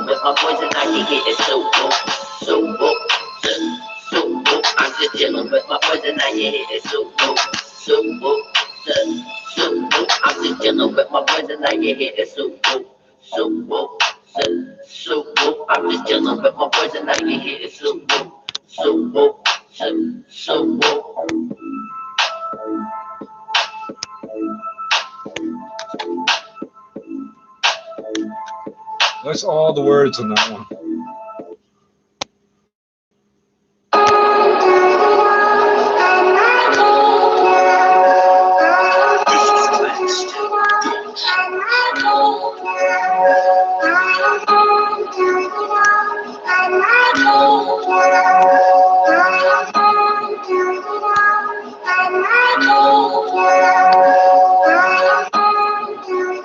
chilling with my boys and now you hear it so whoop, so whoop, so whoop. I'm just chilling with my boys and now you hear it so whoop, so whoop, so whoop. I'm just chilling with my boys and now you hear it so whoop, so whoop, so whoop. I'm just chilling with my boys and now you hear it so whoop, so whoop, so whoop. That's all the words in that one.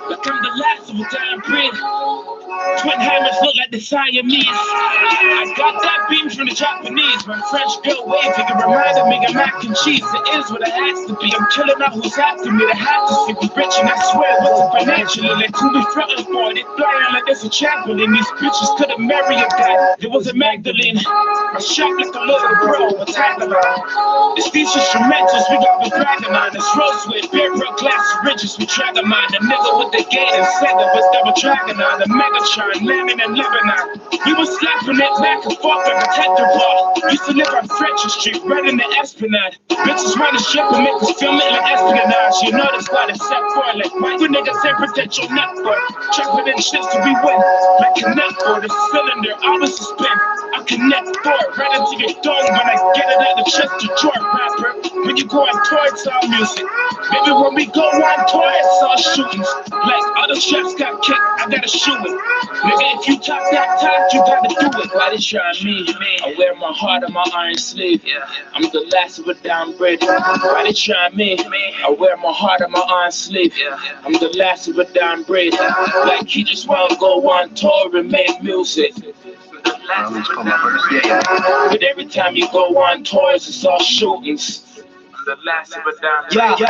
Look, I'm the last of a dying breed. Twin hammers look like the Siamese. I got that beam from the Japanese. My French girl waving, it reminded me of mac and cheese. It is what it has to be. I'm killing out who's after me. They had to see me rich, and I swear it wasn't financially. Like who we frontin' for? They flying like there's a chapel, and these bitches couldn't marry a guy. It wasn't Magdalene. I shot like a little bro, a tag-along. It's these instrumentals we got the dragon on. It's Rosewood, beer brook, glass ridges, we dragon on. The nigga with the gate and said it was double dragon on. The Megatron, landing in Lebanon. We was slapping it back and forth on the protector ball. Used to live on French Street, right in the Esplanade. Bitches wanna ship and make us film it like espionage. You know that's why they set for it. Like, why you niggas say protect your neck for? Chopping in shits to be win. Like connect for the cylinder, always a spin. I connect for it, right into your dome when I get it out the chest to draw rapper. When you go on tour, it's all music. Maybe when we go on tour, it's all shootings. Like other chefs got kicked, I gotta shoot it. Nigga, if you talk that talk, you gotta do it. Why they try me? I wear my heart on my iron sleeve. I'm the last of a down breed. Why they try me? I wear my heart on my iron sleeve. I'm the last of a down breed. Like he just wanna go on tour and make music. But every time you go on tours, it's all shootings. The last of a dying breed.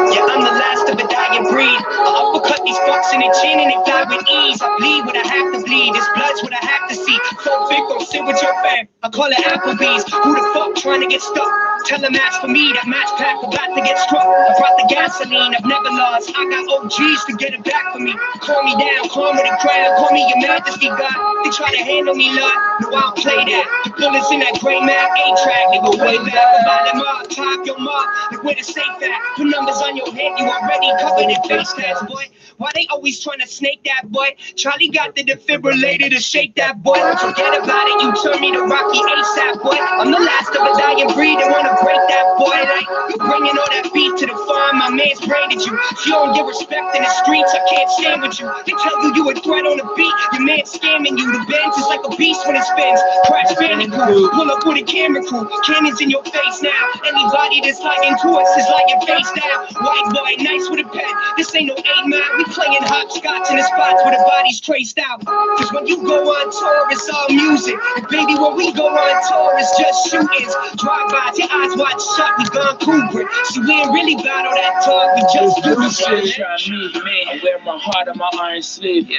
Yeah, I'm the last of a dying breed. I uppercut these fucks in their chin and they die with ease. I bleed what I have to bleed. This blood's what I have to see. So big, don't sit with your fam. I call it Applebee's. Who the fuck trying to get stuck? Tell them ask for me. That match pack about to get struck. I brought the gasoline. I've never lost. I got OGs to get it back for me. Call me down, calm with a crown. Call me your majesty, God. They try to handle me, Lord. No, I'll play that. The bullets in that gray map A-track. They go way back. About them up, top your mark. Like where the safe at. Put numbers on your head. You already covered in face tats, boy. Why they always trying to snake that boy? Charlie got the defibrillator to shake that boy. Forget about it, you turn me to Rocky ASAP, boy. I'm the last of a dying breed that wanna break that boy. Like, you bringing all that beef to the farm, my man's braided you. If you don't get respect in the streets, I can't stand with you. They tell you you a threat on the beat, your man's scamming you. The Benz is like a beast when it spins. Crash Bandicoot, pull up with a camera crew. Cannons in your face now. Anybody that's lying to us is lying face down. White boy, nice with a pen. This ain't no 8 Mile. We playing hopscotch in the spots where the body's traced out. Cause when you go on tour, it's all music. And baby, when we go on tour, it's just shootings. Drive-bys, your eyes wide shut, we gone Kubrick. See, we ain't really about all that talk, we just do shit. I wear my heart on my iron sleeve.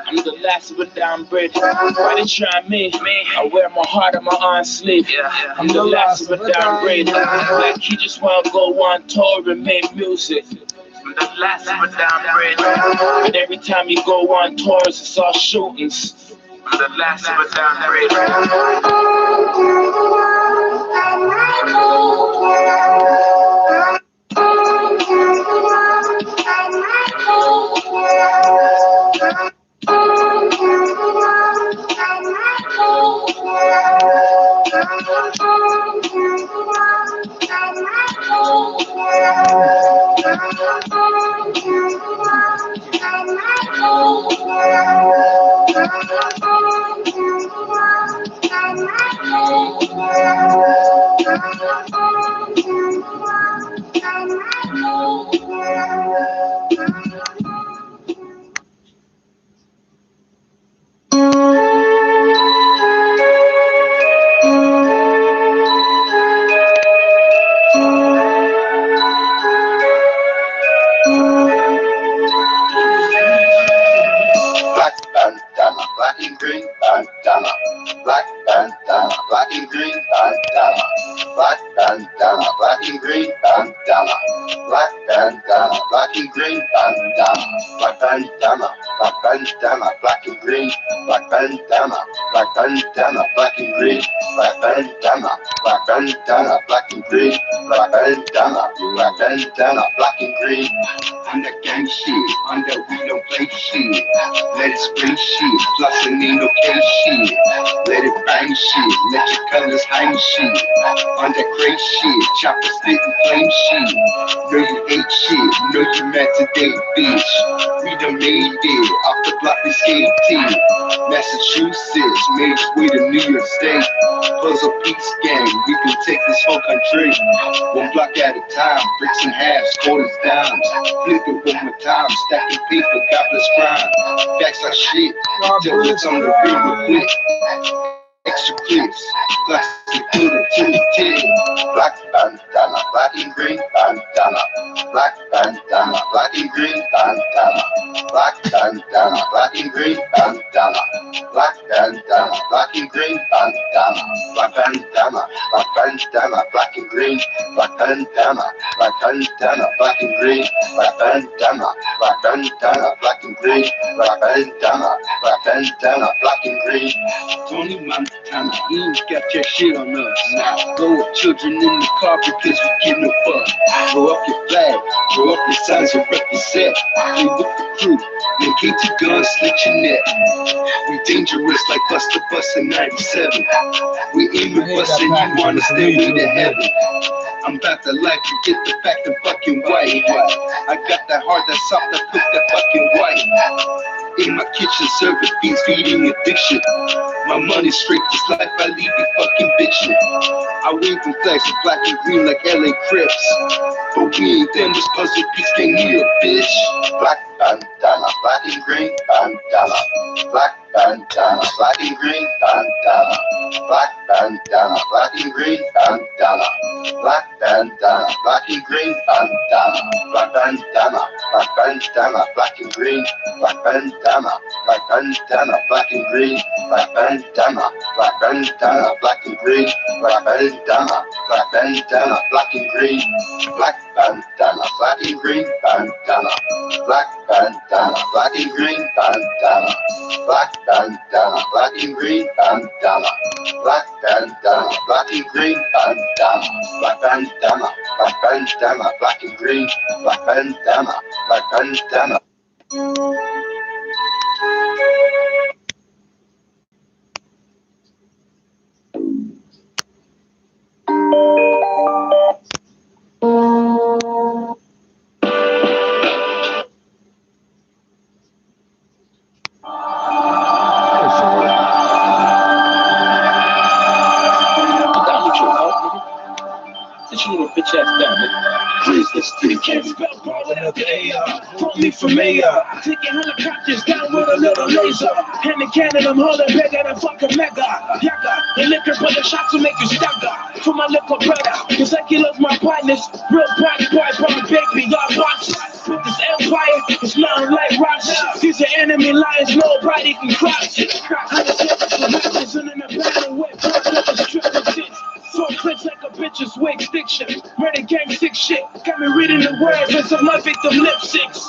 I'm the last of a down breed. Why they try me? I wear my heart on my iron sleeve. I'm the last of a down breed. Like he just wanna go on tour and make music. I'm the last of a down breed. But every time you go on tours, it's all shootings. I'm the last of a down breed. bandana, black bandana, black and green bandana, black bandana, black and green bandana, black bandana, black and green bandana, black bandana, black bandana, black and green, black bandana, black bandana, black and green, black bandana, black bandana, black and green, black bandana, black bandana, black and green. On that gang shit, on that we don't play shit. Let it spray shit, plus it ain't no case shit. Let it bang shit, let your colors hang shit. On that crazy shit, chopper spitting flame shit. Know you hate shit, know you mad today, bitch. We done made it, off the block we skated. Massachusetts, made its way to New York State. Puzzle Peace gang, we can take this whole country. One block at a time, bricks in half, quarters, dimes. Flip it one more time, stacking paper, God bless crime. Facts like shit, till it's on the real quick. Extra clips, plastic to the tip. Black bandana, black and green bandana, black bandana, black and green bandana, black bandana, black and green bandana, black bandana, black and green bandana, black bandana, black bandana, black and green, black bandana, black bandana, black and green, black bandana, black bandana, black and green, black bandana, black bandana, black and green. Tony Montana, you ain't got your shit on us. Now go with children in the car because we give no fuck. Throw up your flag, throw up your signs and represent. We with the crew, then keep your guns, slit your neck. We dangerous like Buster Bus in 97. We aim at bust and you wanna stay way to heaven. I'm about to like you, get the fact of fucking white. I got that heart that's soft, that cook that fucking white. In my kitchen, serving beans, feeding addiction. My money's straight, just like I leave you fucking bitching. I wave and flags with black and green like LA Crips. But we ain't them, this puzzle piece can't hear a bitch. Black bandana, black and green bandana, black bandana, black and green bandana, black bandana, black and green bandana, black bandana, black and green bandana, black bandana, black bandana, black and green, black bandana, black bandana, black and green, black bandana, black bandana, black and green, black bandana, black bandana, black and green, black bandana, black and green bandana, black bandana, black and green bandana, black bandana, black and green bandana, black bandana, black and green bandana, black bandana, black bandana, black and green, black bandana, black bandana. Bitch ass down, nigga. Please, this street can't spell ball without the AR. Call me for mayor. Taking helicopters down with a little laser. And the cannon, I'm holding bigger than fucking mega. Yaga, the liquor, but the shots will make you stagger. For my little brother, cause I kill off my partners. Real party boy, from baby, y'all watch. With this empire, it's nothing like rocks. These are enemy lions, nobody can cross. I just hit the rappers in the battle with the strip of shit. So clips like a bitch's wig diction. Murder gang sick shit. Got me reading the words of my victim lip syncs.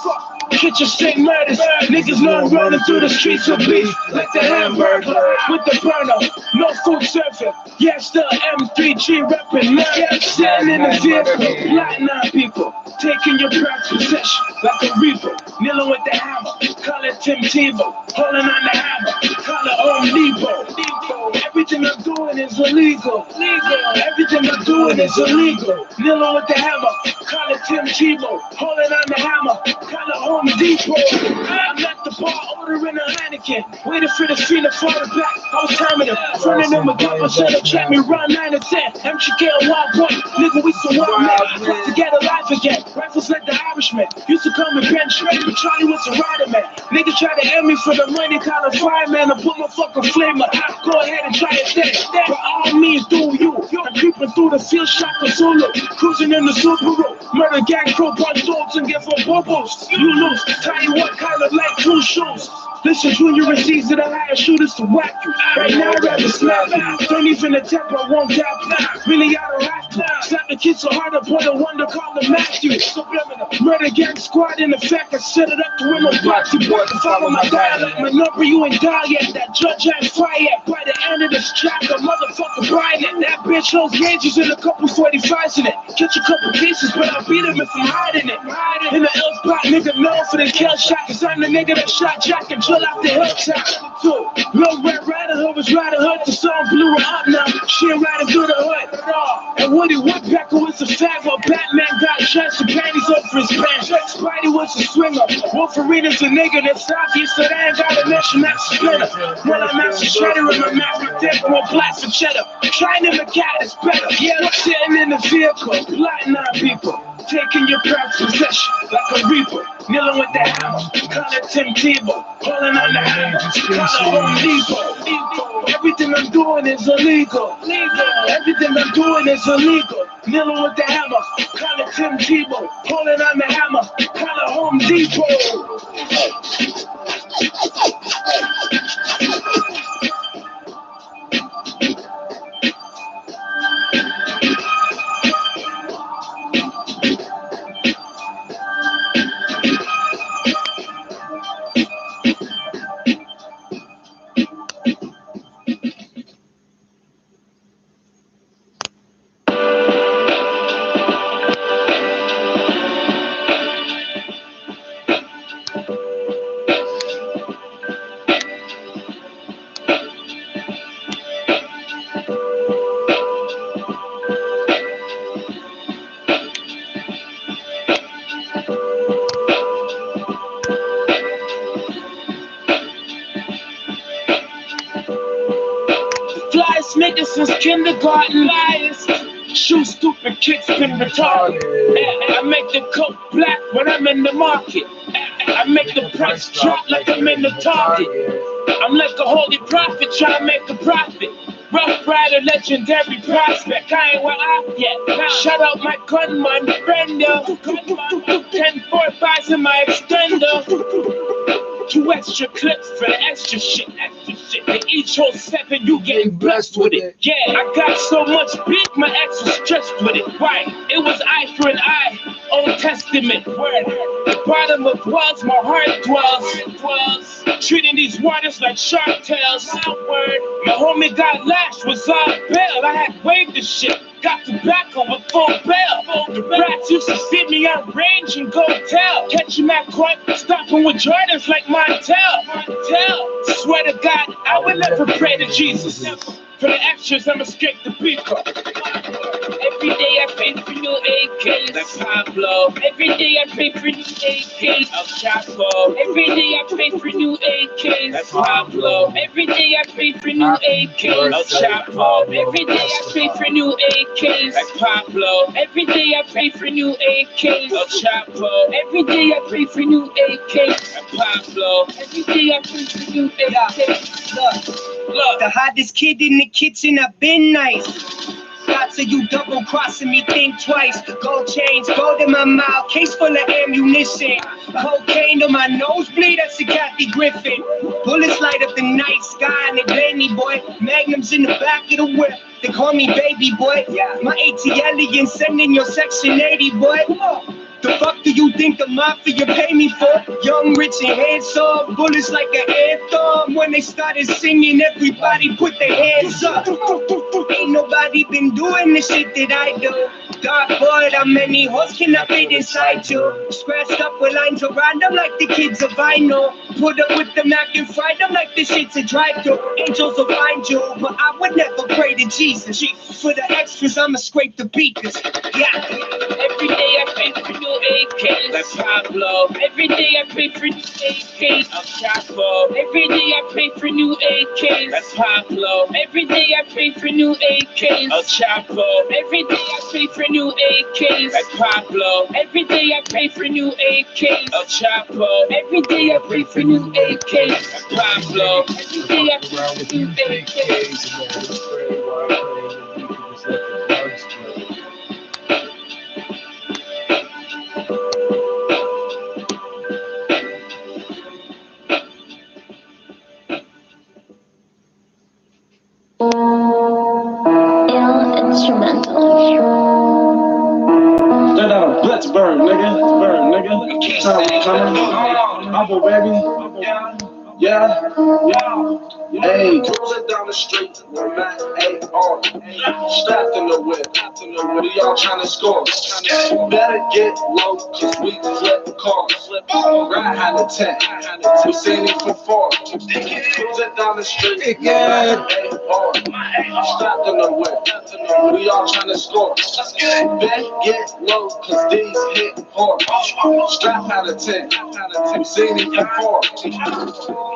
Get your sick murders. Niggas know I'm running through the streets with beef. Like the hamburger with the burner. No food surfing. Yeah, still M3G reppin'. Man, sitting in the vehicle. Lighting on people. Taking your breath possession like a reaper. Kneeling with the hammer. Call it Tim Tebow. Holding on the hammer. Call it Om Nebo. Everything I'm doing is illegal. Everything I'm doing is illegal. Kneeling with the hammer. Call it Tim Tebow. Holding on the hammer. Call it Home Depot. I'm at the bar ordering a Heineken. Waiting for the scene to fall back. I was timing him. Running them a couple should have trapped me round 9 or 10. MGK on 1 point. Nigga, we some wild men. Got to get alive again. Rifles like the Irishman. Used to come and bench straight, but Charlie was a rider man. Niggas try to end me for the money, call a fireman. I put my fucking flamer. Go ahead and try it then. By all means, do you. I'm creeping through the field, shot the Zulu. Cruising in the Subaru. Murder gang, crowbar dogs and give up bubbles. You lose, tell you what kind of like blue shoes. Listen, Junior and Caesar, the highest shooters to whack you. Right now, I'd rather slap you. Don't even attempt, I won't dap you. Really, I don't have to. Slap the kids so hard, I put a wonder, call him Matthew. Subliminal. Murder gang squad, in effect, I set it up to win a box. You boy, follow my dialect. My number, you ain't dial yet. That judge ain't fire yet. By the end of this chapter, motherfucker buying it. That bitch holds ranges in a couple 45s in it. Catch a couple cases, but I'll beat him if I'm hiding it. In the L spot, nigga known for the kill shot. Cause I'm the nigga that shot Jack and chill out the hilltop. Lil Red Rider Hood was Rider Hood. The song blew her up now. She ain't riding through the hood. And Woody Woodpecker was a fag while Batman got chest and panties up for his pants. Spidey was a swinger. Wolverine's a nigga that's obvious, so they ain't got a mention that's a splinter. Well, I'm out to cheddar in my mouth, my dick won't blast for cheddar. Trying to look at is better. Yeah, I'm sitting in the vehicle, plotting on people. Taking your proud possession like a reaper. Kneeling with the hammer, call it Tim Tebow. Calling on the hammer, call it Home Depot. Everything I'm doing is illegal. Everything I'm doing is illegal. Kneeling with the hammer, call it Tim Tebow. Calling on the hammer, call it Home Depot. Niggas since kindergarten, liars. Shoot stupid kids been retarded. I make the coat black when I'm in the market. I make the price drop like I'm in the target. I'm like a holy prophet trying to make a profit. Rough Rider, legendary prospect. I ain't where I'm yet. Shout out my gunman, Brenda. 10-4-5s in my extender. 2 extra clips for the extra shit. And each whole 7, you getting blessed with it. Yeah, I got so much beef, my ex was stressed with it. Right, it was eye for an eye, Old Testament word. The bottom of wells, my heart dwells. Treating these waters like shark tails. Word. My homie got lashed, was on bail. I had waved the shit. Got tobacco with full bail. The rats used to see me on range and go tell. Catch him at court, stopping with Jordans like Montel. Swear to God, I would never pray to Jesus. For the extras, I'ma skip the beaker. Every day I pay for new AKs, like Pablo. Every day I pay for new AKs, El Chapo. Every day I pay for new AKs, like Pablo. Every day I pay for new AKs, El Chapo. Every day I pay for new AKs, like Pablo. Every day I pay for new AKs, El Chapo. Every day I pay for new AKs, like Pablo. Every day I pay for new AKs. Look, the hottest kid in the kitchen, I've been nice. Lots of you double crossing me, think twice. Gold chains, gold in my mouth, case full of ammunition. Cocaine to my nosebleed, that's a Kathy Griffin. Bullets light up the night sky and they blame me, boy. Magnums in the back of the whip, they call me baby boy. My ATL sending your section 80, boy. The fuck do you think the mafia pay me for? Young, rich, and handsome, bullets like an anthem. When they started singing, everybody put their hands up. Ain't nobody been doing the shit that I do. Dark boy, how many hoes can I fit inside you? Scratched up with lines around them like the kids of vinyl. Put up with the Mac and fried them like the shit's a drive-thru. Angels will find you, but I would never pray to Jesus. For the extras, I'ma scrape the beakers. Yeah. Every day I pay for new AKs, like Pablo. Every day I pay for new AKs, El Chapo. Every day I pay for new AKs, like Pablo. Every day I pay for new AKs, El Chapo. Every day I pay for new AKs, like Pablo. Every day I pay for new AKs, El Chapo. Every day I pay for new AKs, like Pablo. Every day I pay for new AKs. Instrumental. Straight out of Blitzburg, nigga. Time coming. Apple, baby. Yeah. Hey, cruising down the street with my AR. Strapped in the whip. We all trying to score. Better get low, cause we flip cars. Ride high to 10. We seen it from far. Cruising down the street with my AR. Strapped in the whip. We all trying to score. Better get low, cause these hit hard. Strap high to 10. We seen it from far.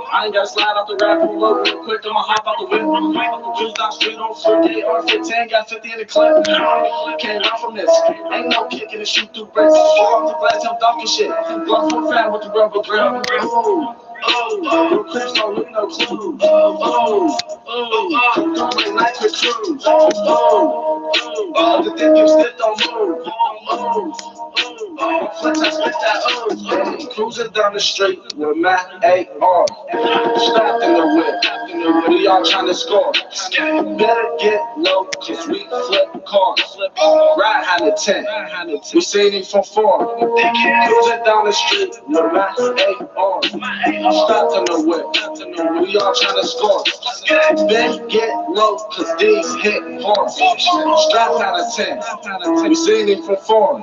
I ain't gotta slide off the rap and low real quick. I'ma hop out the whip. Cruise down street on foot. AR-15, got 50 in the clip. Can't run from this. Ain't no kicking and shoot through bricks. Throw off the glass, I'm talking shit. Blood for fat with the rubber grip. Your creeps don't leave no clues. Don't make night with crews. The dick you stiff don't move. Flex, I spit that cruising down the street with my AR. Strapped in the whip. We all trying to score. Better get low, cause we flip cars. Ride high to 10. We seen it from far. Cruising down the street with my AR. Strapped in the whip. We all trying to score. Better get low, cause these hit hard. Strapped high to 10. We seen it from far.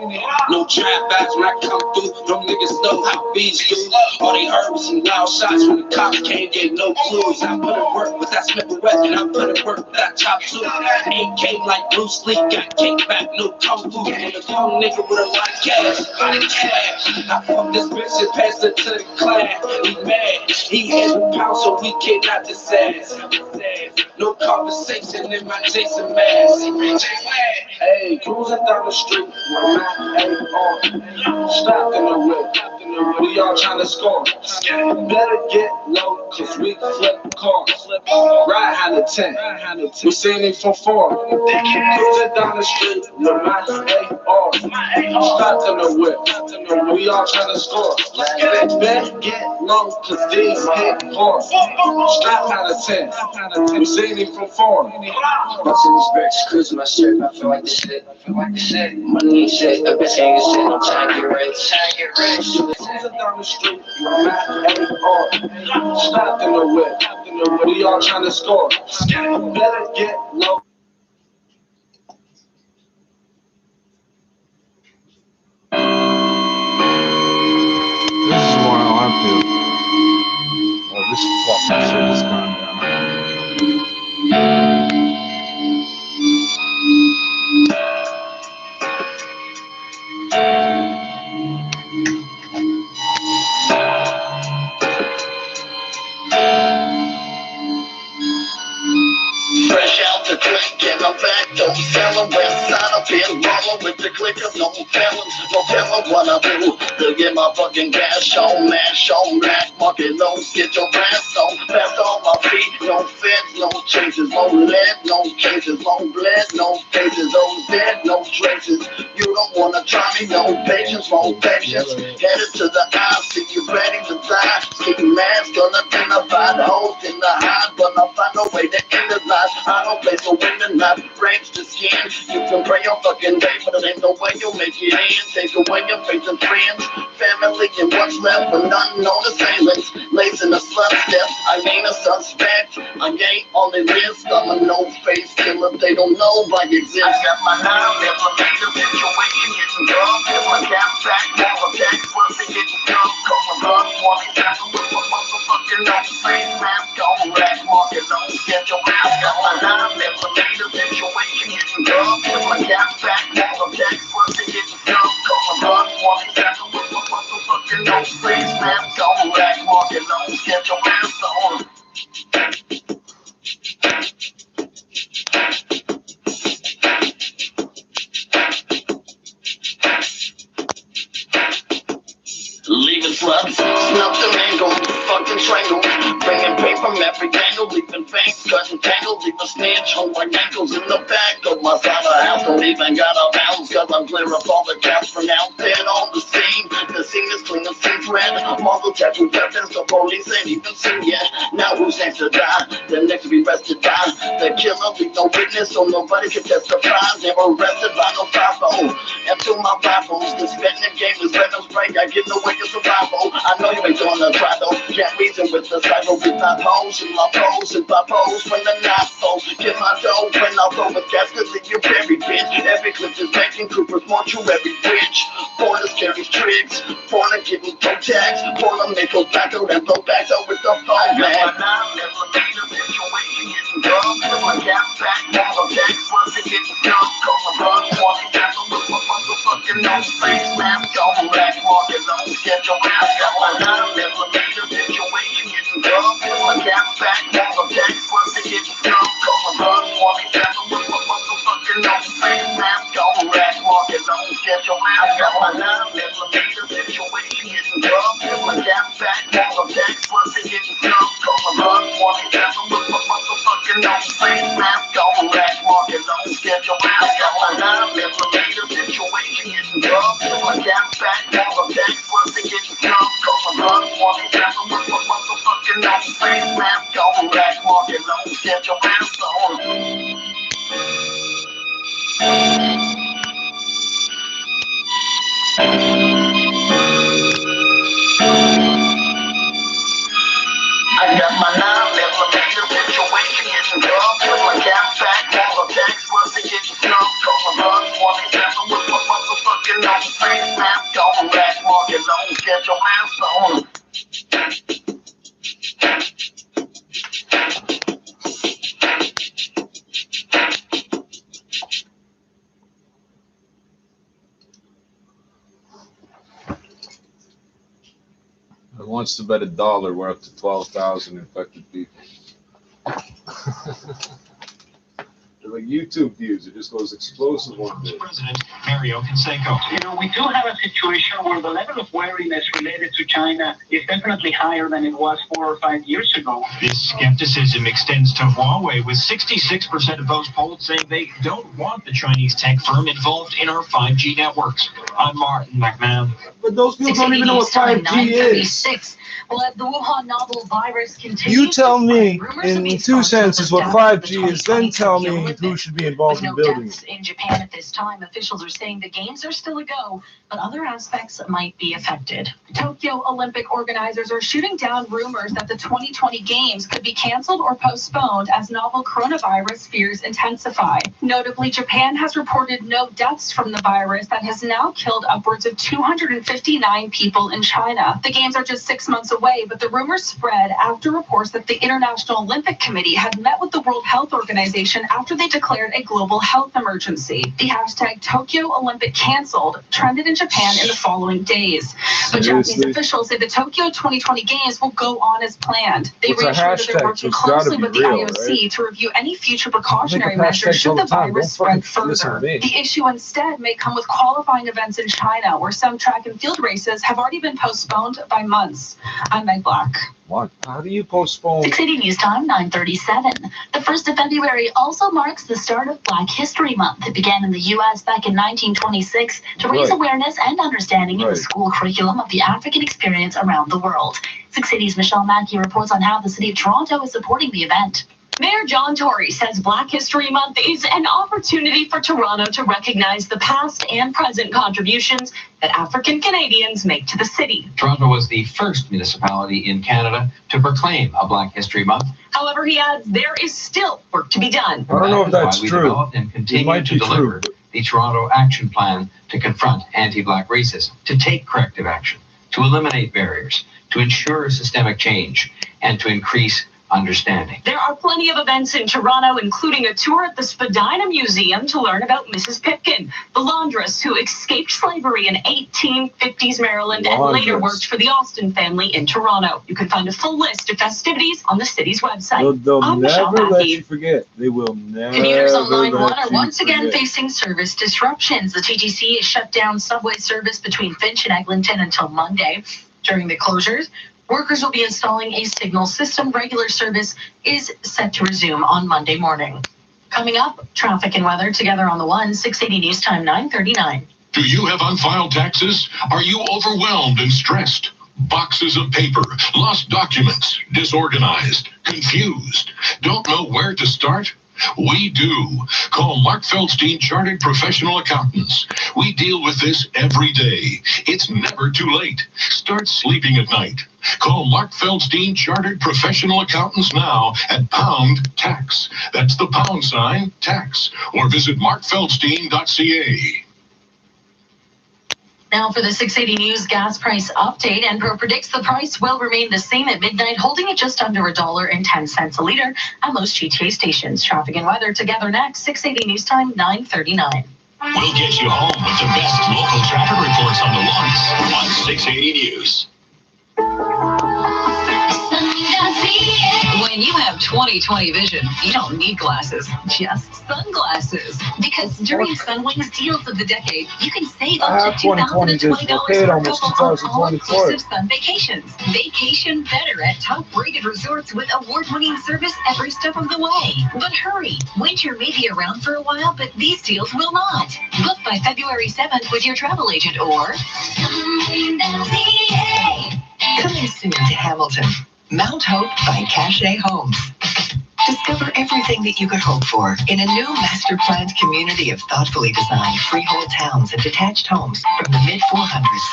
No trap backs when I come through. Them niggas know how beats do. All they heard was some loud shots when the cops came, get no clues. I put in work with that Smith & Wesson, I put in work with that chop too. Ain't came like Bruce Lee, got kicked back, no kung fu. And a young nigga with a lot of cash. I fuck this bitch and pass it to the class. He mad, he has a pound so we cannot disass. No conversation in my Jason mask. Hey, cruising down the street with my AR. Strapped in the whip. We all trying to score. Better get low, cause we flip cars. Ride high to 10. We seen it from far. Cruising down the street with my AR. Strapped in the whip. We all trying to score. Better get low, cause these hit hard. Strap high to 10. We seen it from far. Bustin' these bricks, cruising my shit. I feel like the shit. Money ain't shit. A bitch ain't shit. I'm trying to get rich. Cruising down the street with my AR. Strapped in the whip. We all trying to score. Better get low. This is more how I feel. Oh, this fucking shit is gone Fresh out the drink and I'm back, don't sell them. West side up here, rolling with the clicker, no felons, no telling what I do. To get my fucking gas on, mash on, black market lows, get your ass on. Fast on my feet, no fence, no chases, no lead, no cases, no blood, no faces, those dead, no traces. You don't wanna try me, no patience, no patience. Headed to the eye, see you ready to die. Ski mask, gonna identify the holes in the hide, but I'll find a way to end the life. I don't play so when the knife breaks the skin. You can pray your fucking day, but it ain't no way you'll make it in. Take away your faith and friends, family, and what's left with unknown assailants. Lacing the slut step, I ain't a suspect. I ain't on the list, I'm a no-face killer. They don't know I exist. I got my 9mm situation, get some drugs. Get my gas back, more of that, once they get you drunk. Call my blood, want me back with my motherfucking no-face mask on. Black market loans, get your ass. Got my 9mm situation, get some drugs. Get my gas back, more of that, once they get you drunk. Call my blood, want me back with my motherfucking no-face mask on. Black market loans, get your ass on. Leaving sluts, snuff the mango, fucking strangle. Bringing paper From every angle, leaving fangs, cutting tangles, leaving snitch, hold my ankles in the back of my summer house. Don't even got a house, cause I'm clear up all the caps from out dead on the scene. The scene is clean, the scene's red. Muzzle tattoo weapons, the police ain't even seen yet. Now who's next to die? The next to be arrested by the killer, leave no witness, so nobody can testify. Never arrested by no 5-0. And to my rivals, the spending game is venom spray. I give no way to survival. I know you ain't gonna try though. Can't reason with the cycle. With my pose and my pose and my pose when the knife falls. Get my dough when I roll with gas, cause if you're very bitch. Every clip is making Cooper's mortuary bridge. Born to carry tricks, born to give me toe tags, born to make those back out and throw back out with the phone, man. My gas back, all the decks, once it gets done, call my run, walk it down, look my motherfucking nose, face mask, on black market, long schedule, ass, got my 9mm situation, getting drunk, my gas back, all the decks, once it gets done, call my run, walk it down, look my motherfucking nose, face mask, on black market, long schedule, ass, got my 9mm situation, getting drunk, my gas back, all the decks, once it gets done, call my run, walk it down, look my motherfucking nose, face mask, on black market, long schedule, ass, got my 9mm situation, getting drunk, my gas back, all the decks, once it gets done, call my run, walk it down, look my motherfucking nose, face mask, on black market, long schedule, ass, on. I got my 9mm situation, getting drunk, with my gas back, all the decks, once it gets done, call my run, walk it down, with my motherfucking nose, face mask, on black market, long schedule, ass, on. Who wants to bet $1 we're up to 12,000 infected people? They're like YouTube views. It just goes explosive one day. President Mario Canseco. You know, we do have a situation where the level of wariness related to China is definitely higher than it was 4 or 5 years ago. This skepticism extends to Huawei, with 66% of those polled saying they don't want the Chinese tech firm involved in our 5G networks. I'm Martin McMahon. But those people don't even know what 5G is. Well, the Wuhan novel virus continues. You tell me in 2 sentences what 5G is, then tell me who should be involved in building it. In Japan at this time, officials are saying the games are still a go, but other aspects might be affected. Tokyo Olympic organizers are shooting down rumors that the 2020 games could be canceled or postponed as novel coronavirus fears intensify. Notably, Japan has reported no deaths from the virus that has now killed upwards of 259 people in China. The games are just 6 months away, but the rumors spread after reports that the International Olympic Committee had met with the World Health Organization after they declared a global health emergency. The hashtag Tokyo Olympic canceled trended in Japan in the following days. But Japanese officials say the Tokyo 2020 games will go on as planned. They reassured that they're working closely with the IOC to review any future precautionary measures should the virus spread further. The issue instead may come with qualifying events in China, where some track and field races have already been postponed by months. I'm Meg Black. What? How do you postpone? 6 City News Time, 9:37. The 1st of February also marks the start of Black History Month. It began in the U.S. back in 1926 to raise awareness and understanding in the school curriculum of the African experience around the world. 6 City's Michelle Mackey reports on how the City of Toronto is supporting the event. Mayor John Tory says Black History Month is an opportunity for Toronto to recognize the past and present contributions that African Canadians make to the city. Toronto was the first municipality in Canada to proclaim a Black History Month. However, he adds there is still work to be done. I don't know if that's we true. Developed and continue to deliver the Toronto Action Plan to confront anti-Black racism, to take corrective action, to eliminate barriers, to ensure systemic change, and to increase understanding. There are plenty of events in Toronto, including a tour at the Spadina Museum to learn about Mrs. Pipkin, the laundress who escaped slavery in 1850s Maryland and later worked for the Austin family in Toronto. You can find a full list of festivities on the city's website. They'll never let you forget. They will never. Commuters on Line 1 are once again facing service disruptions. The TTC has shut down subway service between Finch and Eglinton until Monday. During the closures, Workers will be installing a signal system. Regular service is set to resume on Monday morning. Coming up, traffic and weather together on the One. 680 News Time 9:39. Do you have unfiled taxes? Are you overwhelmed and stressed? Boxes of paper, lost documents, disorganized, confused, don't know where to start? We do. Call Mark Feldstein Chartered Professional Accountants. We deal with this every day. It's never too late. Start sleeping at night. Call Mark Feldstein Chartered Professional Accountants now at pound tax. That's the # tax. Or visit markfeldstein.ca. Now for the 680 News gas price update. Enpro predicts the price will remain the same at midnight, holding it just under $1.10 a liter at most GTA stations. Traffic and weather together next. 680 News Time 9:39. We'll get you home with the best local traffic reports on the Ones on 680 News. When you have 20/20 vision, you don't need glasses, just sunglasses. Because during Sunwing's deals of the decade, you can save up to $2,020 for a couple of all-inclusive sun vacations. Vacation better at top-rated resorts with award-winning service every step of the way. But hurry, winter may be around for a while, but these deals will not. Book by February 7th with your travel agent or coming soon to Hamilton. Mount Hope by Cachet Homes. Discover everything that you could hope for in a new master-planned community of thoughtfully designed freehold towns and detached homes from the mid-400s.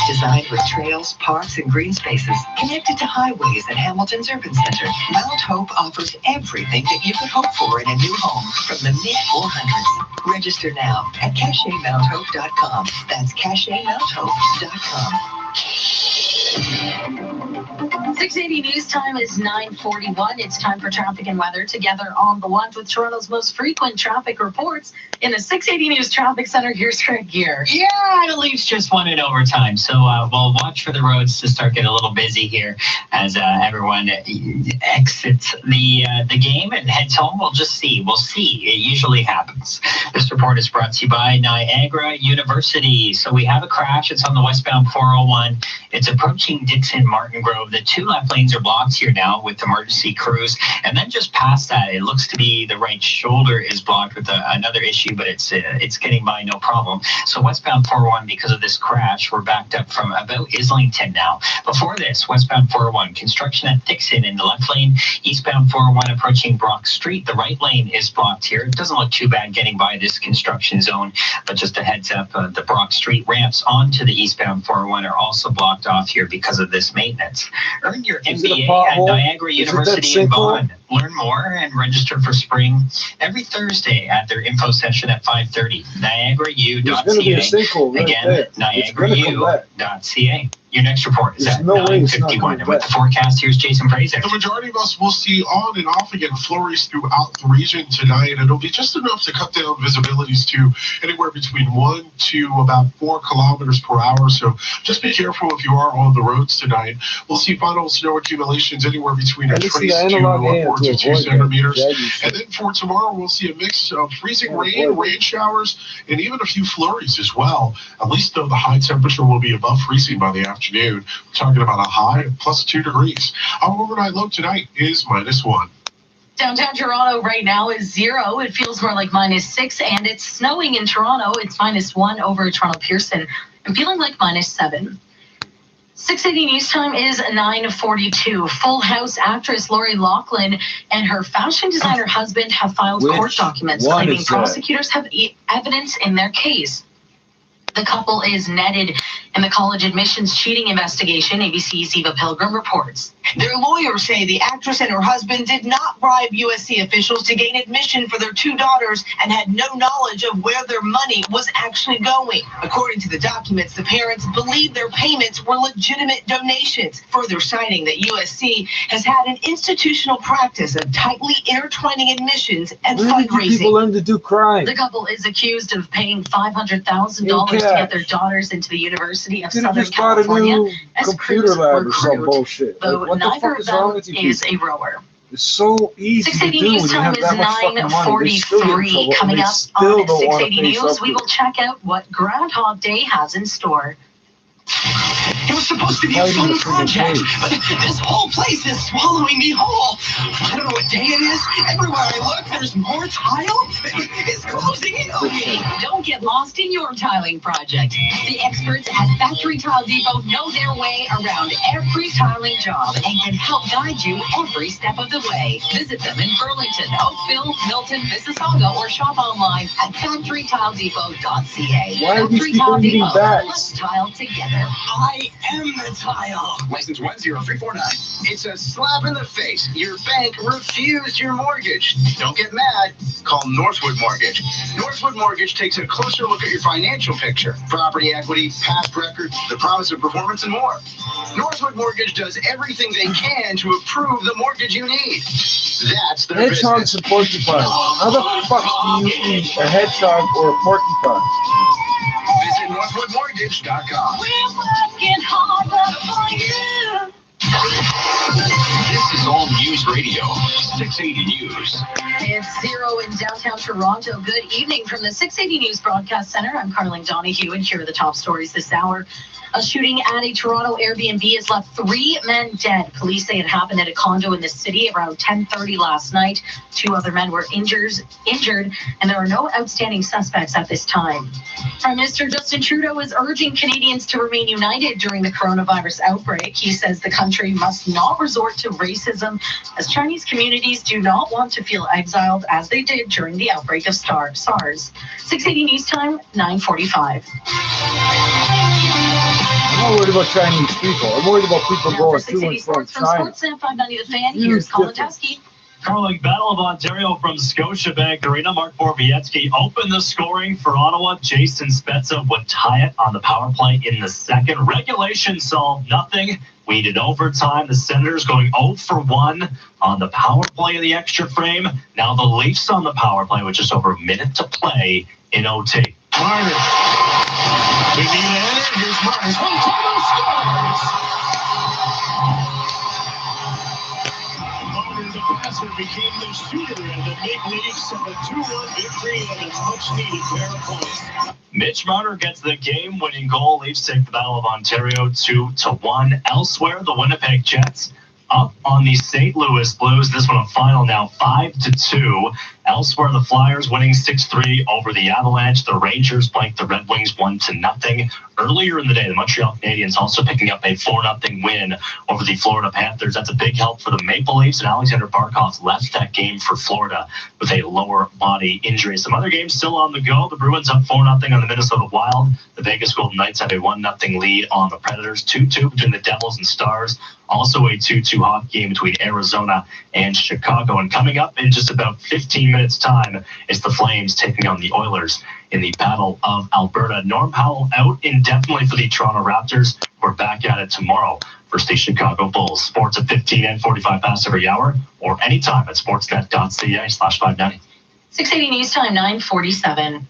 Designed with trails, parks, and green spaces connected to highways and Hamilton's urban center, Mount Hope offers everything that you could hope for in a new home from the mid-400s. Register now at CachetMountHope.com. That's CachetMountHope.com. 680 News Time is 9:41. It's time for traffic and weather together on the One with Toronto's most frequent traffic reports. In the 680 News Traffic Center, here's Craig Gear. Yeah, the Leafs just won in overtime. So we'll watch for the roads to start getting a little busy here as everyone exits the game and heads home. We'll just see. We'll see. It usually happens. This report is brought to you by Niagara University. So we have a crash. It's on the westbound 401. It's approaching Dixon Martin Grove. The two left lanes are blocked here now with emergency crews. And then just past that, it looks to be the right shoulder is blocked with another issue, but it's getting by no problem. So westbound 401, because of this crash, we're backed up from about Islington now. Before this, westbound 401, construction at Dixon in the left lane. Eastbound 401 approaching Brock Street. The right lane is blocked here. It doesn't look too bad getting by this construction zone, but just a heads up, the Brock Street ramps onto the eastbound 401 are also blocked off here because of this maintenance. Earn your MBA at Niagara University in Vaughan. Learn more and register for spring every Thursday at their info session at 5:30. NiagaraU.ca. Again, NiagaraU.ca. Your next report is at 9:51. And with the forecast, here's Jason Fraser. The majority of us will see on and off again flurries throughout the region tonight. It'll be just enough to cut down visibilities to anywhere between 1 to about 4 kilometers per hour. So just be careful if you are on the roads tonight. We'll see final snow accumulations anywhere between a trace to 1 to 2 centimeters. And then for tomorrow, we'll see a mix of freezing rain, rain showers, and even a few flurries as well. At least though the high temperature will be above freezing by the afternoon. We're talking about a high of plus 2 degrees. Our overnight low tonight is -1. Downtown Toronto right now is 0. It feels more like -6, and it's snowing in Toronto. It's -1 over Toronto Pearson and feeling like -7. 680 News Time is 9:42. Full House actress Lori Loughlin and her fashion designer husband have filed court documents claiming prosecutors have evidence in their case. The couple is netted in the college admissions cheating investigation, ABC's Eva Pilgrim reports. Their lawyers say the actress and her husband did not bribe USC officials to gain admission for their 2 daughters and had no knowledge of where their money was actually going. According to the documents, the parents believe their payments were legitimate donations, further citing that USC has had an institutional practice of tightly intertwining admissions and fundraising. People learn to do crime. The couple is accused of paying $500,000 to get their daughters into the University of Southern California as computer lab or some bullshit. Though neither of them is a rower. It's so easy to do when you have that much fucking money. They still get in trouble, Coming and up they still on don't want to 680 pay News, we something. will check out what Groundhog Day has in store. It was supposed to be a fun project, but this whole place is swallowing me whole. I don't know what day it is. Everywhere I look, there's more tile. It's closing in on me. Don't get lost in your tiling project. The experts at Factory Tile Depot know their way around every tiling job and can help guide you every step of the way. Visit them in Burlington, Oakville, Milton, Mississauga, or shop online at factorytiledepot.ca. Why are these people eating bats? Let's tile together. I am the tile. License 10349. It's a slap in the face. Your bank refused your mortgage. Don't get mad. Call Northwood Mortgage. Northwood Mortgage takes a closer look at your financial picture, property equity, past records, the promise of performance, and more. Northwood Mortgage does everything they can to approve the mortgage you need. That's their Hedgehogs and porcupines. How the fuck do you eat a hedgehog or a porcupine? Visit NorthwoodMortgage.com. We're working hard for you. This is All News Radio, 680 News. It's 0 in downtown Toronto. Good evening from the 680 News Broadcast Center. I'm Carling Donahue, and here are the top stories this hour. A shooting at a Toronto Airbnb has left 3 men dead. Police say it happened at a condo in the city around 10:30 last night. 2 other men were injured, and there are no outstanding suspects at this time. Prime Minister Justin Trudeau is urging Canadians to remain united during the coronavirus outbreak. He says the country must not resort to racism, as Chinese communities do not want to feel exiled as they did during the outbreak of SARS. 680 News Time, 9:45. I'm not worried about Chinese people. I'm worried about people going to and from China. Sportsnet 590 The Fan, here's Colin Teskey. Carling, Battle of Ontario from Scotiabank Arena. Mark Borowiecki opened the scoring for Ottawa. Jason Spezza would tie it on the power play in the second. Regulation solved nothing. We did overtime. The Senators going 0 for 1 on the power play of the extra frame. Now the Leafs on the power play with just over a minute to play in OT. Marner. We need an enter. Here's Marner. Ontario scores! Marner, the passer, became the shooter, and the Maple Leafs have a 2-1 victory and a much-needed pair of points. Mitch Marner gets the game-winning goal. Leafs take the Battle of Ontario 2-1. Elsewhere, the Winnipeg Jets up on the St. Louis Blues. This one a final now 5-2. Elsewhere, the Flyers winning 6-3 over the Avalanche. The Rangers blanked the Red Wings 1-0. Earlier in the day, the Montreal Canadiens also picking up a 4-0 win over the Florida Panthers. That's a big help for the Maple Leafs, and Alexander Barkov left that game for Florida with a lower body injury. Some other games still on the go. The Bruins up 4-0 on the Minnesota Wild. The Vegas Golden Knights have a 1-0 lead on the Predators. 2-2 between the Devils and Stars. Also a 2-2 hockey game between Arizona and Chicago. And coming up in just about 15 minutes time is the Flames taking on the Oilers in the Battle of Alberta. Norm Powell out indefinitely for the Toronto Raptors. We're back at it tomorrow versus the Chicago Bulls. Sports at 15 and 45 past every hour or anytime at sportsnet.ca/590. 680 News Time, 9:47.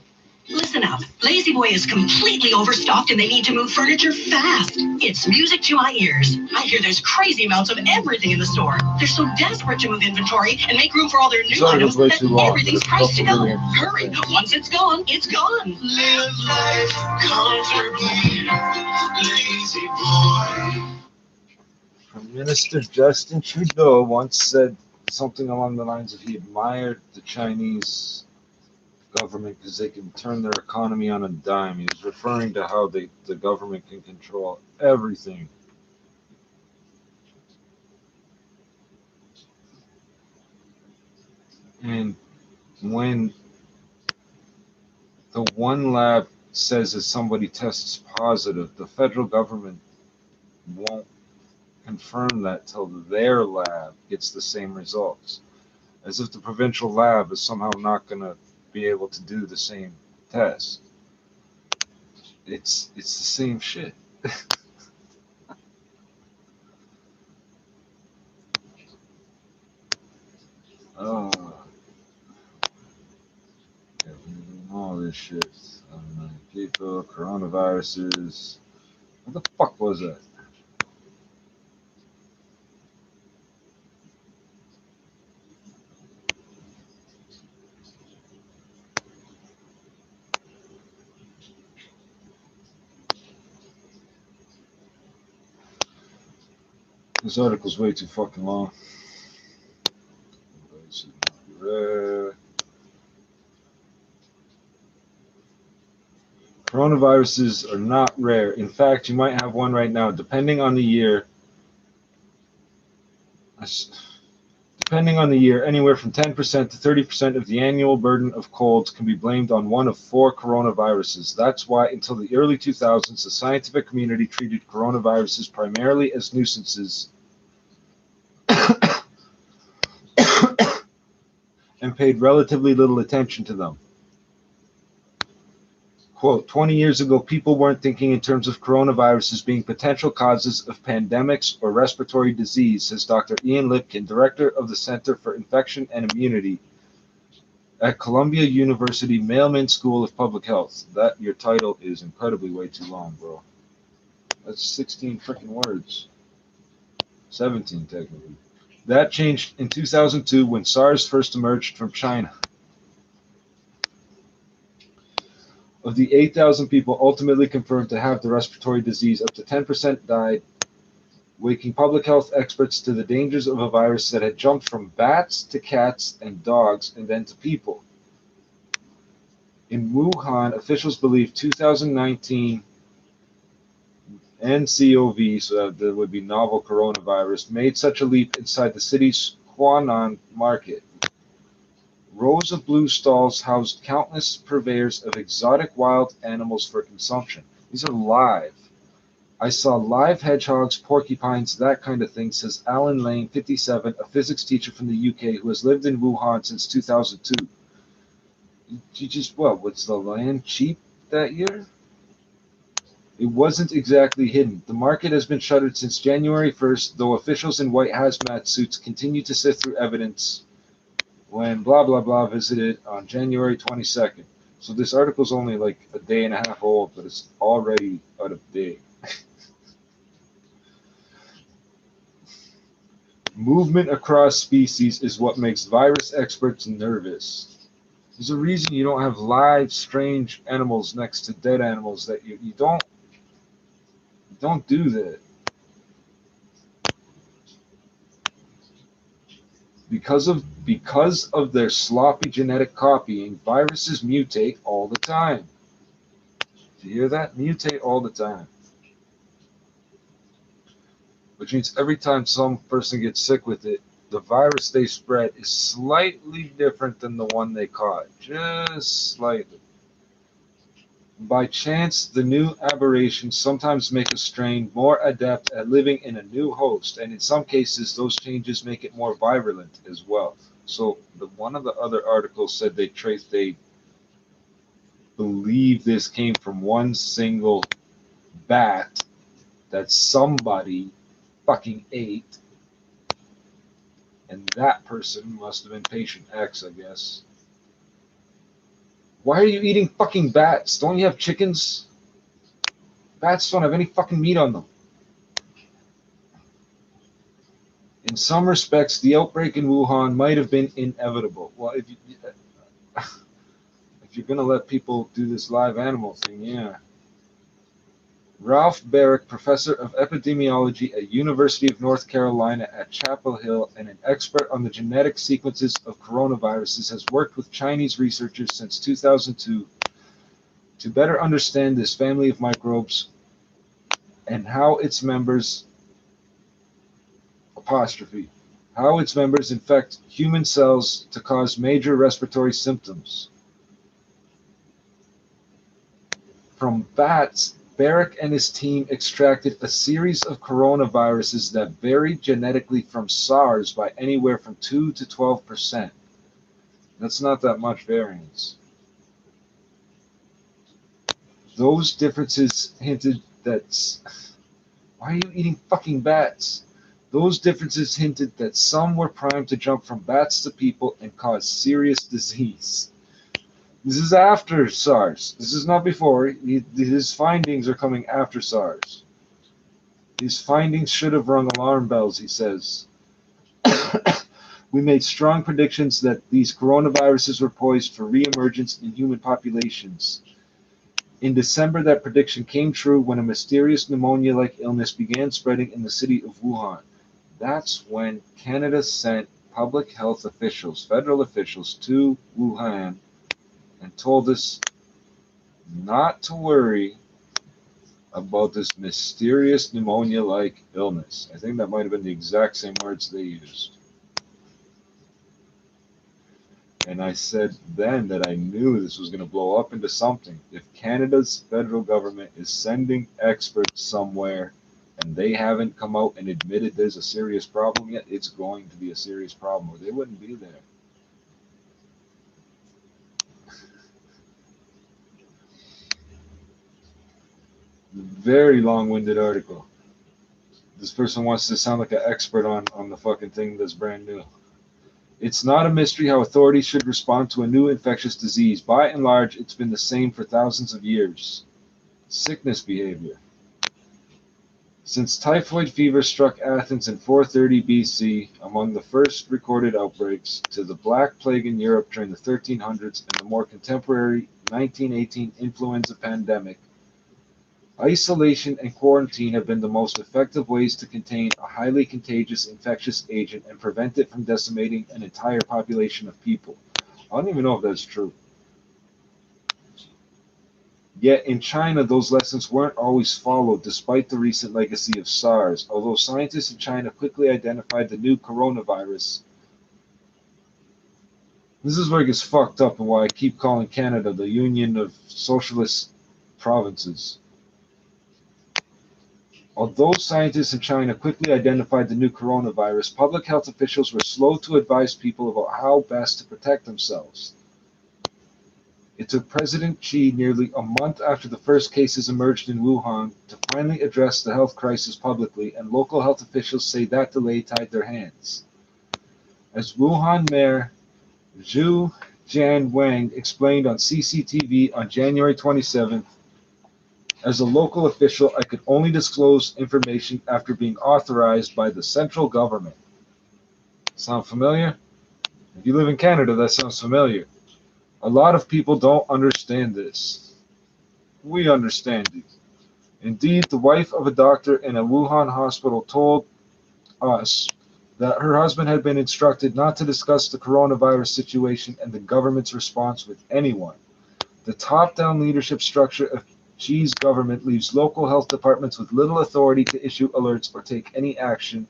Listen up. Lazy Boy is completely overstocked and they need to move furniture fast. It's music to my ears. I hear there's crazy amounts of everything in the store. They're so desperate to move inventory and make room for all their new items that everything's priced to go. Hurry. Once it's gone, it's gone. Live life comfortably, Lazy Boy. Prime Minister Justin Trudeau once said something along the lines of he admired the Chinese government because they can turn their economy on a dime. He was referring to how the government can control everything. And when the one lab says that somebody tests positive, the federal government won't confirm that till their lab gets the same results. As if the provincial lab is somehow not going to be able to do the same test. It's the same shit. All this shit. People, coronaviruses. What the fuck was that? This article's way too fucking long. Coronaviruses are not rare. In fact, you might have one right now, depending on the year. Anywhere from 10% to 30% of the annual burden of colds can be blamed on one of 4 coronaviruses. That's why, until the early 2000s, the scientific community treated coronaviruses primarily as nuisances and paid relatively little attention to them. Quote, 20 years ago, people weren't thinking in terms of coronaviruses being potential causes of pandemics or respiratory disease, says Dr. Ian Lipkin, director of the Center for Infection and Immunity at Columbia University Mailman School of Public Health. That, your title is incredibly way too long, bro. That's 16 freaking words. 17, technically. That changed in 2002 when SARS first emerged from China. Of the 8,000 people ultimately confirmed to have the respiratory disease, up to 10% died, waking public health experts to the dangers of a virus that had jumped from bats to cats and dogs and then to people. In Wuhan, officials believe 2019 nCoV, so that would be novel coronavirus, made such a leap inside the city's Huanan market. Rows of blue stalls housed countless purveyors of exotic wild animals for consumption. These are live. I saw live hedgehogs, porcupines, that kind of thing, says Alan Lane, 57, a physics teacher from the UK who has lived in Wuhan since 2002. You just, what, was the land cheap that year? It wasn't exactly hidden. The market has been shuttered since January 1st, though officials in white hazmat suits continue to sift through evidence when blah, blah, blah visited on January 22nd. So this article's only like a day and a half old, but it's already out of date. Movement across species is what makes virus experts nervous. There's a reason you don't have live, strange animals next to dead animals. That you don't do that. Because of their sloppy genetic copying, viruses mutate all the time. Do you hear that? Mutate all the time. Which means every time some person gets sick with it, the virus they spread is slightly different than the one they caught. Just slightly. By chance, the new aberrations sometimes make a strain more adept at living in a new host, and in some cases, those changes make it more virulent as well. So, one of the other articles said they believe this came from one single bat that somebody fucking ate, and that person must have been patient X, I guess. Why are you eating fucking bats? Don't you have chickens? Bats don't have any fucking meat on them. In some respects, the outbreak in Wuhan might have been inevitable. Well, if you're going to let people do this live animal thing, yeah. Ralph Barrick, professor of epidemiology at University of North Carolina at Chapel Hill and an expert on the genetic sequences of coronaviruses, has worked with Chinese researchers since 2002 to better understand this family of microbes and how its members infect human cells to cause major respiratory symptoms. From bats, Barrick and his team extracted a series of coronaviruses that varied genetically from SARS by anywhere from 2 to 12%. That's not that much variance. Those differences hinted that... Why are you eating fucking bats? Those differences hinted that some were primed to jump from bats to people and cause serious disease. This is after SARS. This is not before. His findings are coming after SARS. His findings should have rung alarm bells, he says. We made strong predictions that these coronaviruses were poised for reemergence in human populations. In December, that prediction came true when a mysterious pneumonia-like illness began spreading in the city of Wuhan. That's when Canada sent public health officials, federal officials, to Wuhan and told us not to worry about this mysterious pneumonia-like illness. I think that might have been the exact same words they used. And I said then that I knew this was going to blow up into something. If Canada's federal government is sending experts somewhere and they haven't come out and admitted there's a serious problem yet, it's going to be a serious problem, or they wouldn't be there. Very long-winded article. This person wants to sound like an expert on the fucking thing that's brand new. It's not a mystery how authorities should respond to a new infectious disease. By and large, it's been the same for thousands of years. Sickness behavior. Since typhoid fever struck Athens in 430 BC, among the first recorded outbreaks, to the Black Plague in Europe during the 1300s and the more contemporary 1918 influenza pandemic, isolation and quarantine have been the most effective ways to contain a highly contagious infectious agent and prevent it from decimating an entire population of people. I don't even know if that's true. Yet in China, those lessons weren't always followed despite the recent legacy of SARS. Although scientists in China quickly identified the new coronavirus, this is where it gets fucked up and why I keep calling Canada the Union of Socialist Provinces. Although scientists in China quickly identified the new coronavirus, public health officials were slow to advise people about how best to protect themselves. It took President Xi nearly a month after the first cases emerged in Wuhan to finally address the health crisis publicly, and local health officials say that delay tied their hands. As Wuhan Mayor Zhu Jianwang explained on CCTV on January 27th, as a local official, I could only disclose information after being authorized by the central government. Sound familiar? If you live in Canada, that sounds familiar. A lot of people don't understand this. We understand it. Indeed, the wife of a doctor in a Wuhan hospital told us that her husband had been instructed not to discuss the coronavirus situation and the government's response with anyone. The top-down leadership structure of Xi's government leaves local health departments with little authority to issue alerts or take any action,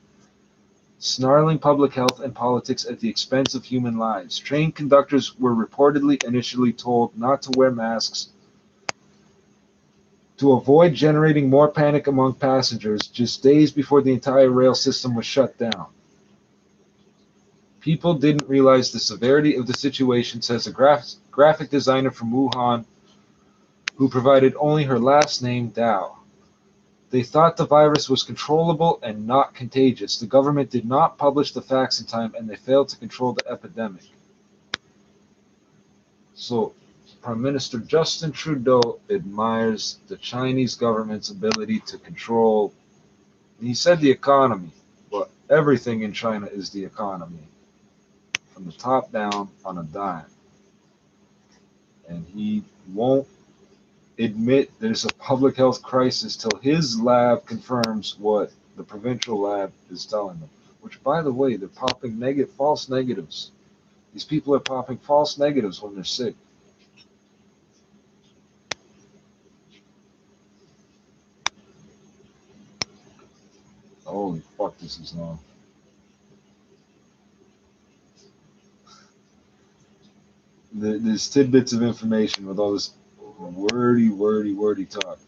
snarling public health and politics at the expense of human lives. Train conductors were reportedly initially told not to wear masks to avoid generating more panic among passengers just days before the entire rail system was shut down. People didn't realize the severity of the situation, says a graphic designer from Wuhan who provided only her last name, Dao. They thought the virus was controllable and not contagious. The government did not publish the facts in time, and they failed to control the epidemic. So, Prime Minister Justin Trudeau admires the Chinese government's ability to control, he said the economy, but everything in China is the economy, from the top down on a dime. And he won't admit there's a public health crisis till his lab confirms what the provincial lab is telling them. Which, by the way, they're popping false negatives. These people are popping false negatives when they're sick. Holy fuck, this is long. There's tidbits of information with all this wordy talk.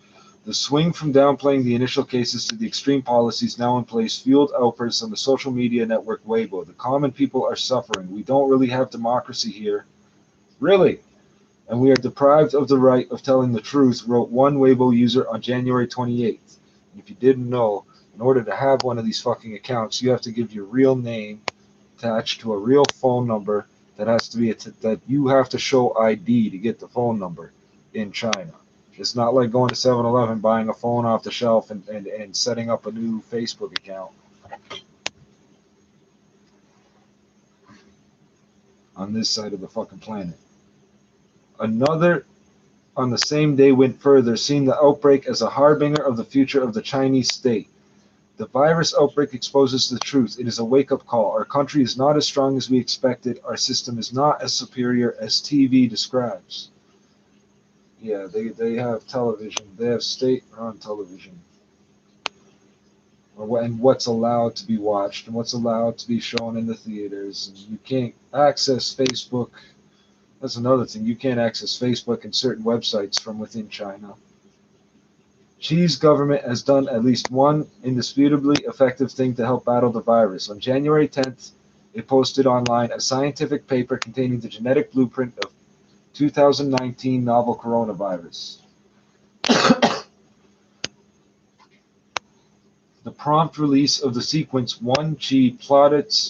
The swing from downplaying the initial cases to the extreme policies now in place fueled outbursts on the social media network Weibo. The common people are suffering. We don't really have democracy here. Really? And we are deprived of the right of telling the truth, wrote one Weibo user on January 28th. And if you didn't know, in order to have one of these fucking accounts, you have to give your real name attached to a real phone number that has to be that you have to show ID to get the phone number in China. It's not like going to 7-Eleven, buying a phone off the shelf and setting up a new Facebook account. On this side of the fucking planet. Another on the same day went further, seeing the outbreak as a harbinger of the future of the Chinese state. The virus outbreak exposes the truth. It is a wake-up call. Our country is not as strong as we expected. Our system is not as superior as TV describes. Yeah, they have television. They have state-run television. And what's allowed to be watched and what's allowed to be shown in the theaters. And you can't access Facebook. That's another thing. You can't access Facebook and certain websites from within China. Xi's government has done at least one indisputably effective thing to help battle the virus. On January 10th, it posted online a scientific paper containing the genetic blueprint of 2019 novel coronavirus. The prompt release of the sequence 1G plaudits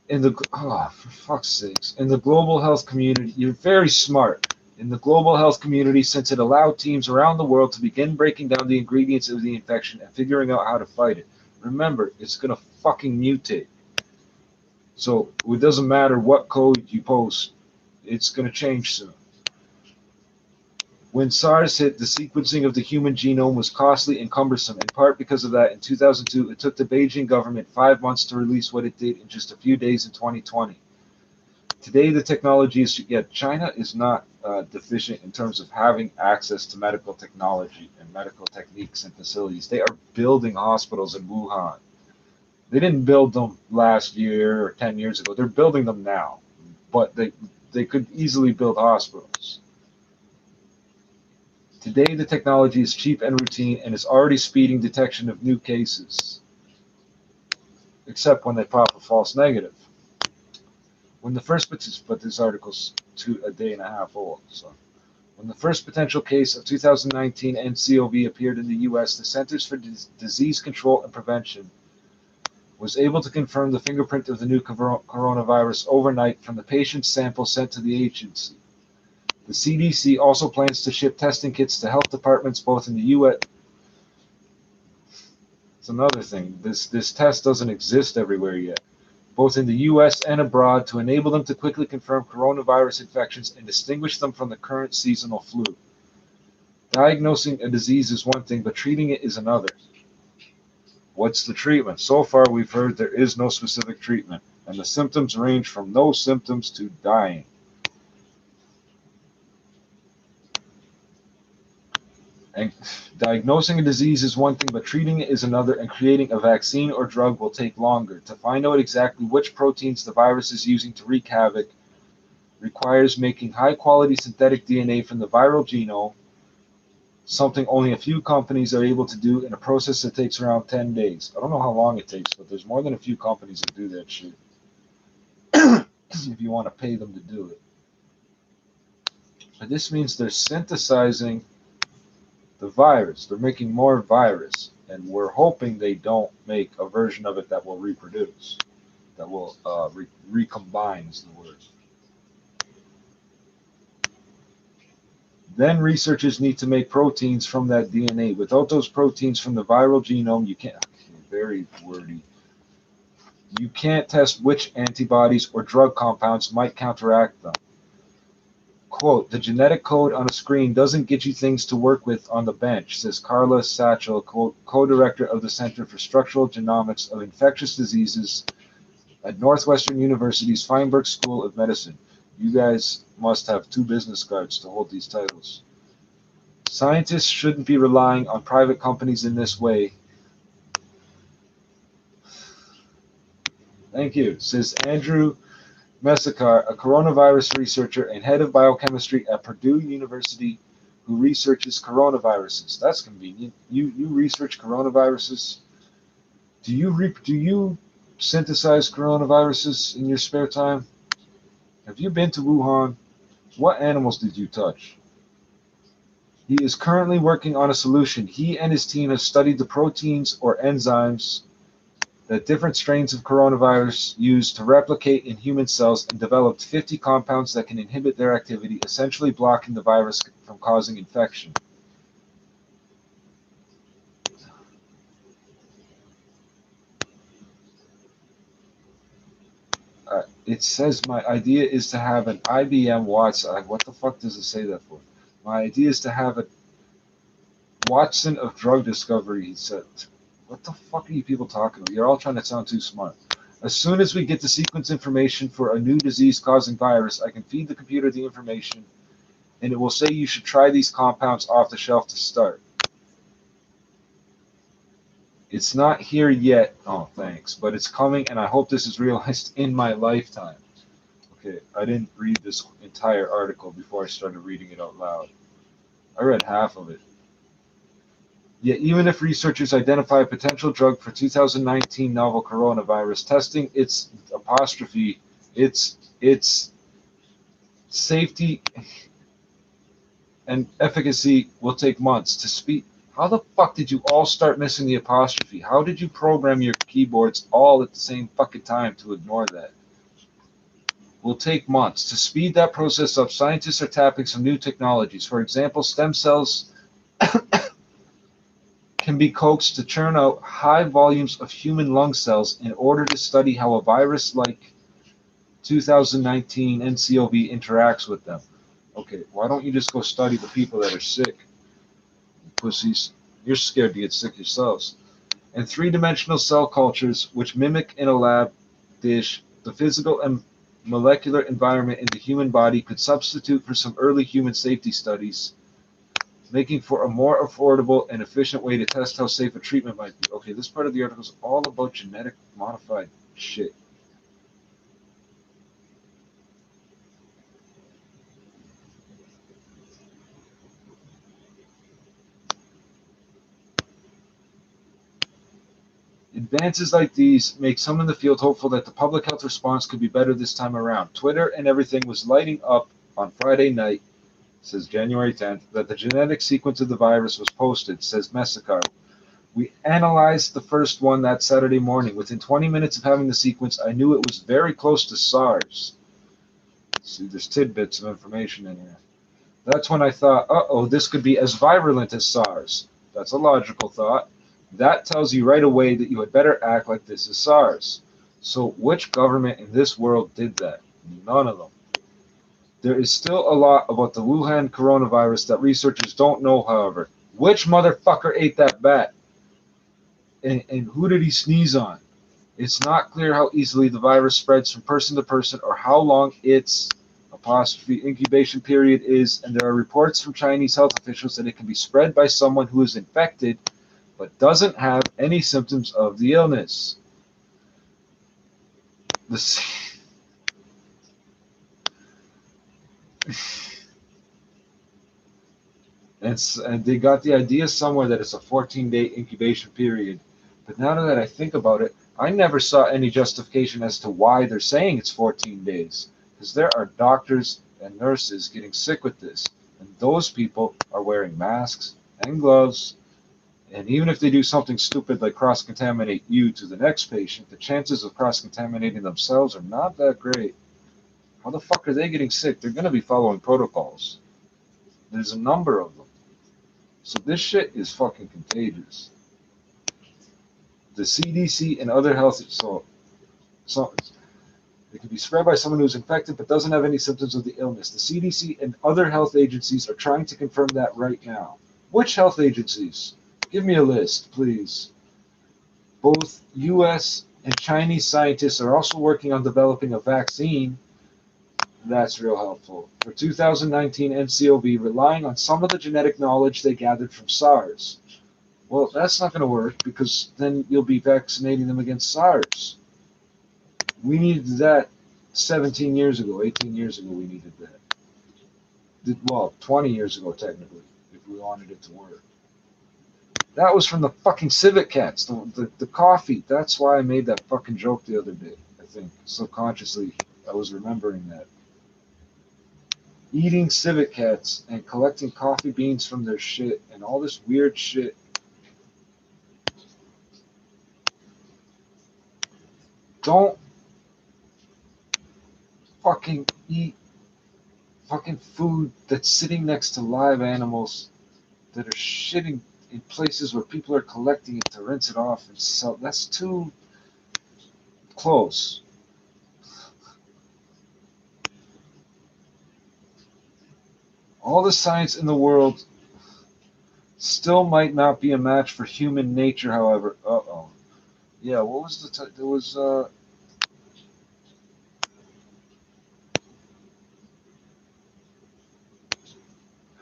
in the for fuck's sakes, in the global health community. You're very smart. In the global health community, since it allowed teams around the world to begin breaking down the ingredients of the infection and figuring out how to fight it. Remember, it's gonna fucking mutate. So it doesn't matter what code you post, it's gonna change soon. When SARS hit, the sequencing of the human genome was costly and cumbersome. In part because of that, in 2002, it took the Beijing government 5 months to release what it did in just a few days in 2020. Today, the technology is, China is not deficient in terms of having access to medical technology and medical techniques and facilities. They are building hospitals in Wuhan. They didn't build them last year or 10 years ago. They're building them now, but they could easily build hospitals. Today, the technology is cheap and routine and is already speeding detection of new cases, except when they pop a false negative. When the first, but this article's a day and a half old, so. When the first potential case of 2019 nCoV appeared in the U.S., the Centers for Disease Control and Prevention was able to confirm the fingerprint of the new coronavirus overnight from the patient's sample sent to the agency. The CDC also plans to ship testing kits to health departments both in the U.S. It's another thing. This test doesn't exist everywhere yet. Both in the U.S. and abroad to enable them to quickly confirm coronavirus infections and distinguish them from the current seasonal flu. Diagnosing a disease is one thing, but treating it is another. What's the treatment? So far, we've heard there is no specific treatment, and the symptoms range from no symptoms to dying. And diagnosing a disease is one thing, but treating it is another, and creating a vaccine or drug will take longer. To find out exactly which proteins the virus is using to wreak havoc requires making high-quality synthetic DNA from the viral genome, something only a few companies are able to do in a process that takes around 10 days. I don't know how long it takes, but there's more than a few companies that do that shit. If you want to pay them to do it. But this means they're synthesizing the virus. They're making more virus, and we're hoping they don't make a version of it that will reproduce, that will recombine is the word. Then researchers need to make proteins from that DNA. Without those proteins from the viral genome, you can't, very wordy, you can't test which antibodies or drug compounds might counteract them. Quote, the genetic code on a screen doesn't get you things to work with on the bench, says Carla Satchel, co-director of the Center for Structural Genomics of Infectious Diseases at Northwestern University's Feinberg School of Medicine. You guys must have 2 business cards to hold these titles. Scientists shouldn't be relying on private companies in this way. Thank you, says Andrew Messakar, a coronavirus researcher and head of biochemistry at Purdue University who researches coronaviruses. That's convenient. You research coronaviruses. Do you synthesize coronaviruses in your spare time? Have you been to Wuhan? What animals did you touch? He is currently working on a solution. He and his team have studied the proteins or enzymes that different strains of coronavirus use to replicate in human cells and developed 50 compounds that can inhibit their activity, essentially blocking the virus from causing infection. It says my idea is to have an IBM Watson. What the fuck does it say that for? My idea is to have Watson of drug discovery, he said. What the fuck are you people talking about? You're all trying to sound too smart. As soon as we get the sequence information for a new disease-causing virus, I can feed the computer the information, and it will say you should try these compounds off the shelf to start. It's not here yet. Oh, thanks. But it's coming, and I hope this is realized in my lifetime. Okay, I didn't read this entire article before I started reading it out loud. I read half of it. Yet even if researchers identify a potential drug for 2019 novel coronavirus, testing its safety and efficacy will take months. To speed, how the fuck did you all start missing the apostrophe? How did you program your keyboards all at the same fucking time to ignore that? Will take months. To speed that process up, scientists are tapping some new technologies. For example, stem cells can be coaxed to churn out high volumes of human lung cells in order to study how a virus like 2019 NCOV interacts with them. Okay, why don't you just go study the people that are sick? Pussies. You're scared to get sick yourselves. And three-dimensional cell cultures, which mimic in a lab dish the physical and molecular environment in the human body, could substitute for some early human safety studies, making for a more affordable and efficient way to test how safe a treatment might be. Okay, this part of the article is all about genetic modified shit. Advances like these make some in the field hopeful that the public health response could be better this time around. Twitter and everything was lighting up on Friday night, says January 10th, that the genetic sequence of the virus was posted, says Messakar. We analyzed the first one that Saturday morning. Within 20 minutes of having the sequence, I knew it was very close to SARS. See, there's tidbits of information in here. That's when I thought, uh-oh, this could be as virulent as SARS. That's a logical thought. That tells you right away that you had better act like this is SARS. So which government in this world did that? None of them. There is still a lot about the Wuhan coronavirus that researchers don't know, however. Which motherfucker ate that bat? And who did he sneeze on? It's not clear how easily the virus spreads from person to person or how long its incubation period is, and there are reports from Chinese health officials that it can be spread by someone who is infected but doesn't have any symptoms of the illness. And they got the idea somewhere that it's a 14-day incubation period. But now that I think about it, I never saw any justification as to why they're saying it's 14 days. Because there are doctors and nurses getting sick with this. And those people are wearing masks and gloves. And even if they do something stupid like cross-contaminate you to the next patient, the chances of cross-contaminating themselves are not that great. How the fuck are they getting sick? They're going to be following protocols. There's a number of them. So this shit is fucking contagious. The CDC and other health... So it can be spread by someone who's infected but doesn't have any symptoms of the illness. The CDC and other health agencies are trying to confirm that right now. Which health agencies? Give me a list, please. Both U.S. and Chinese scientists are also working on developing a vaccine. That's real helpful. For 2019 NCOV, relying on some of the genetic knowledge they gathered from SARS. Well, that's not going to work because then you'll be vaccinating them against SARS. We needed that 17 years ago, 18 years ago we needed that. Well, 20 years ago technically, if we wanted it to work. That was from the fucking Civet Cats, the coffee. That's why I made that fucking joke the other day, I think. Subconsciously, I was remembering that. Eating Civet Cats and collecting coffee beans from their shit and all this weird shit. Don't fucking eat fucking food that's sitting next to live animals that are shitting in places where people are collecting it to rinse it off and sell. That's too close. All the science in the world still might not be a match for human nature, however. Uh-oh. Yeah, what was the there was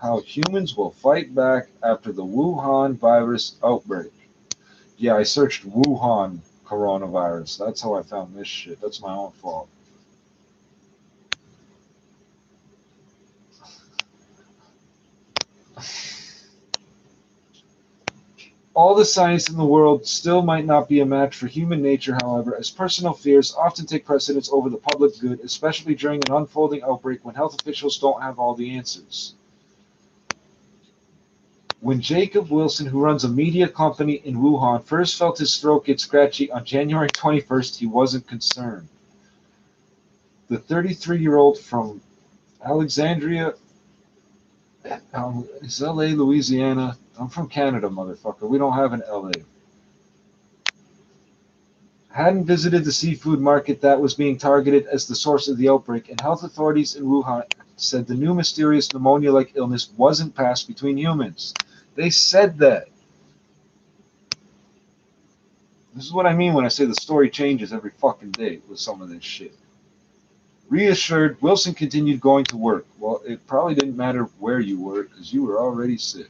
how humans will fight back after the Wuhan virus outbreak. Yeah, I searched Wuhan coronavirus. That's how I found this shit. That's my own fault. All the science in the world still might not be a match for human nature, however, as personal fears often take precedence over the public good, especially during an unfolding outbreak when health officials don't have all the answers. When Jacob Wilson, who runs a media company in Wuhan, first felt his throat get scratchy on January 21st, he wasn't concerned. The 33-year-old from Alexandria, it's LA, Louisiana. I'm from Canada, motherfucker. We don't have an LA. Hadn't visited the seafood market that was being targeted as the source of the outbreak, and health authorities in Wuhan said the new mysterious pneumonia-like illness wasn't passed between humans. They said that. This is what I mean when I say the story changes every fucking day with some of this shit. Reassured, Wilson continued going to work. Well, it probably didn't matter where you were because you were already sick.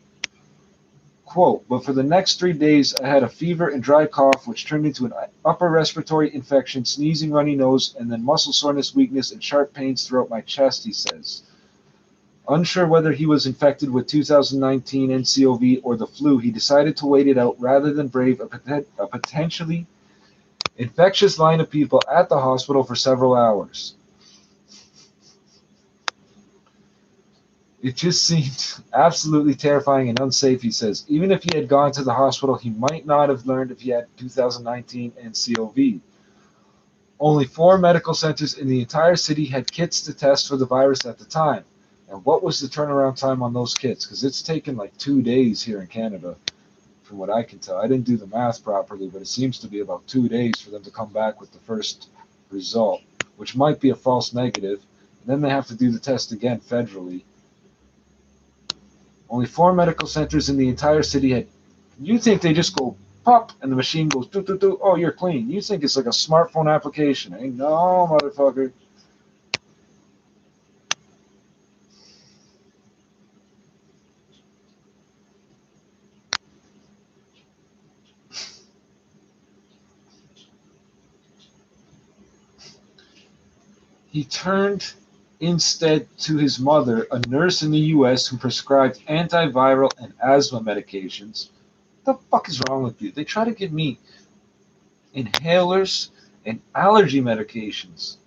Quote, but for the next 3 days, I had a fever and dry cough, which turned into an upper respiratory infection, sneezing, runny nose, and then muscle soreness, weakness, and sharp pains throughout my chest, he says. Unsure whether he was infected with 2019 NCOV or the flu, he decided to wait it out rather than brave a potentially infectious line of people at the hospital for several hours. It just seemed absolutely terrifying and unsafe, he says. Even if he had gone to the hospital, he might not have learned if he had 2019 NCOV. Only 4 medical centers in the entire city had kits to test for the virus at the time. And what was the turnaround time on those kits? Because it's taken like 2 days here in Canada, from what I can tell. I didn't do the math properly, but it seems to be about 2 days for them to come back with the first result, which might be a false negative. And then they have to do the test again federally. Only 4 medical centers in the entire city had. You think they just go pop and the machine goes doo doo doo? Oh, you're clean. You think it's like a smartphone application? Eh? No, motherfucker. He turned instead to his mother, a nurse in the U.S. who prescribed antiviral and asthma medications. What the fuck is wrong with you? They try to give me inhalers and allergy medications.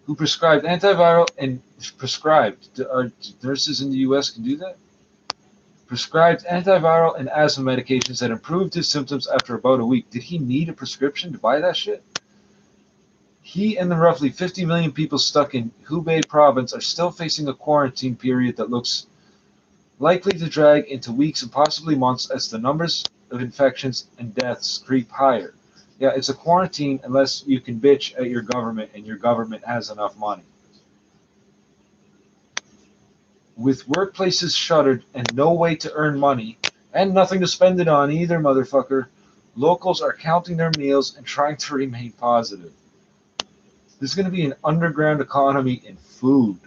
Who prescribed antiviral and prescribed? Are nurses in the U.S. can do that? Prescribed antiviral and asthma medications that improved his symptoms after about a week. Did he need a prescription to buy that shit? He and the roughly 50 million people stuck in Hubei province are still facing a quarantine period that looks likely to drag into weeks and possibly months as the numbers of infections and deaths creep higher. Yeah, it's a quarantine unless you can bitch at your government and your government has enough money. With workplaces shuttered and no way to earn money, and nothing to spend it on either, motherfucker, locals are counting their meals and trying to remain positive. There's going to be an underground economy in food.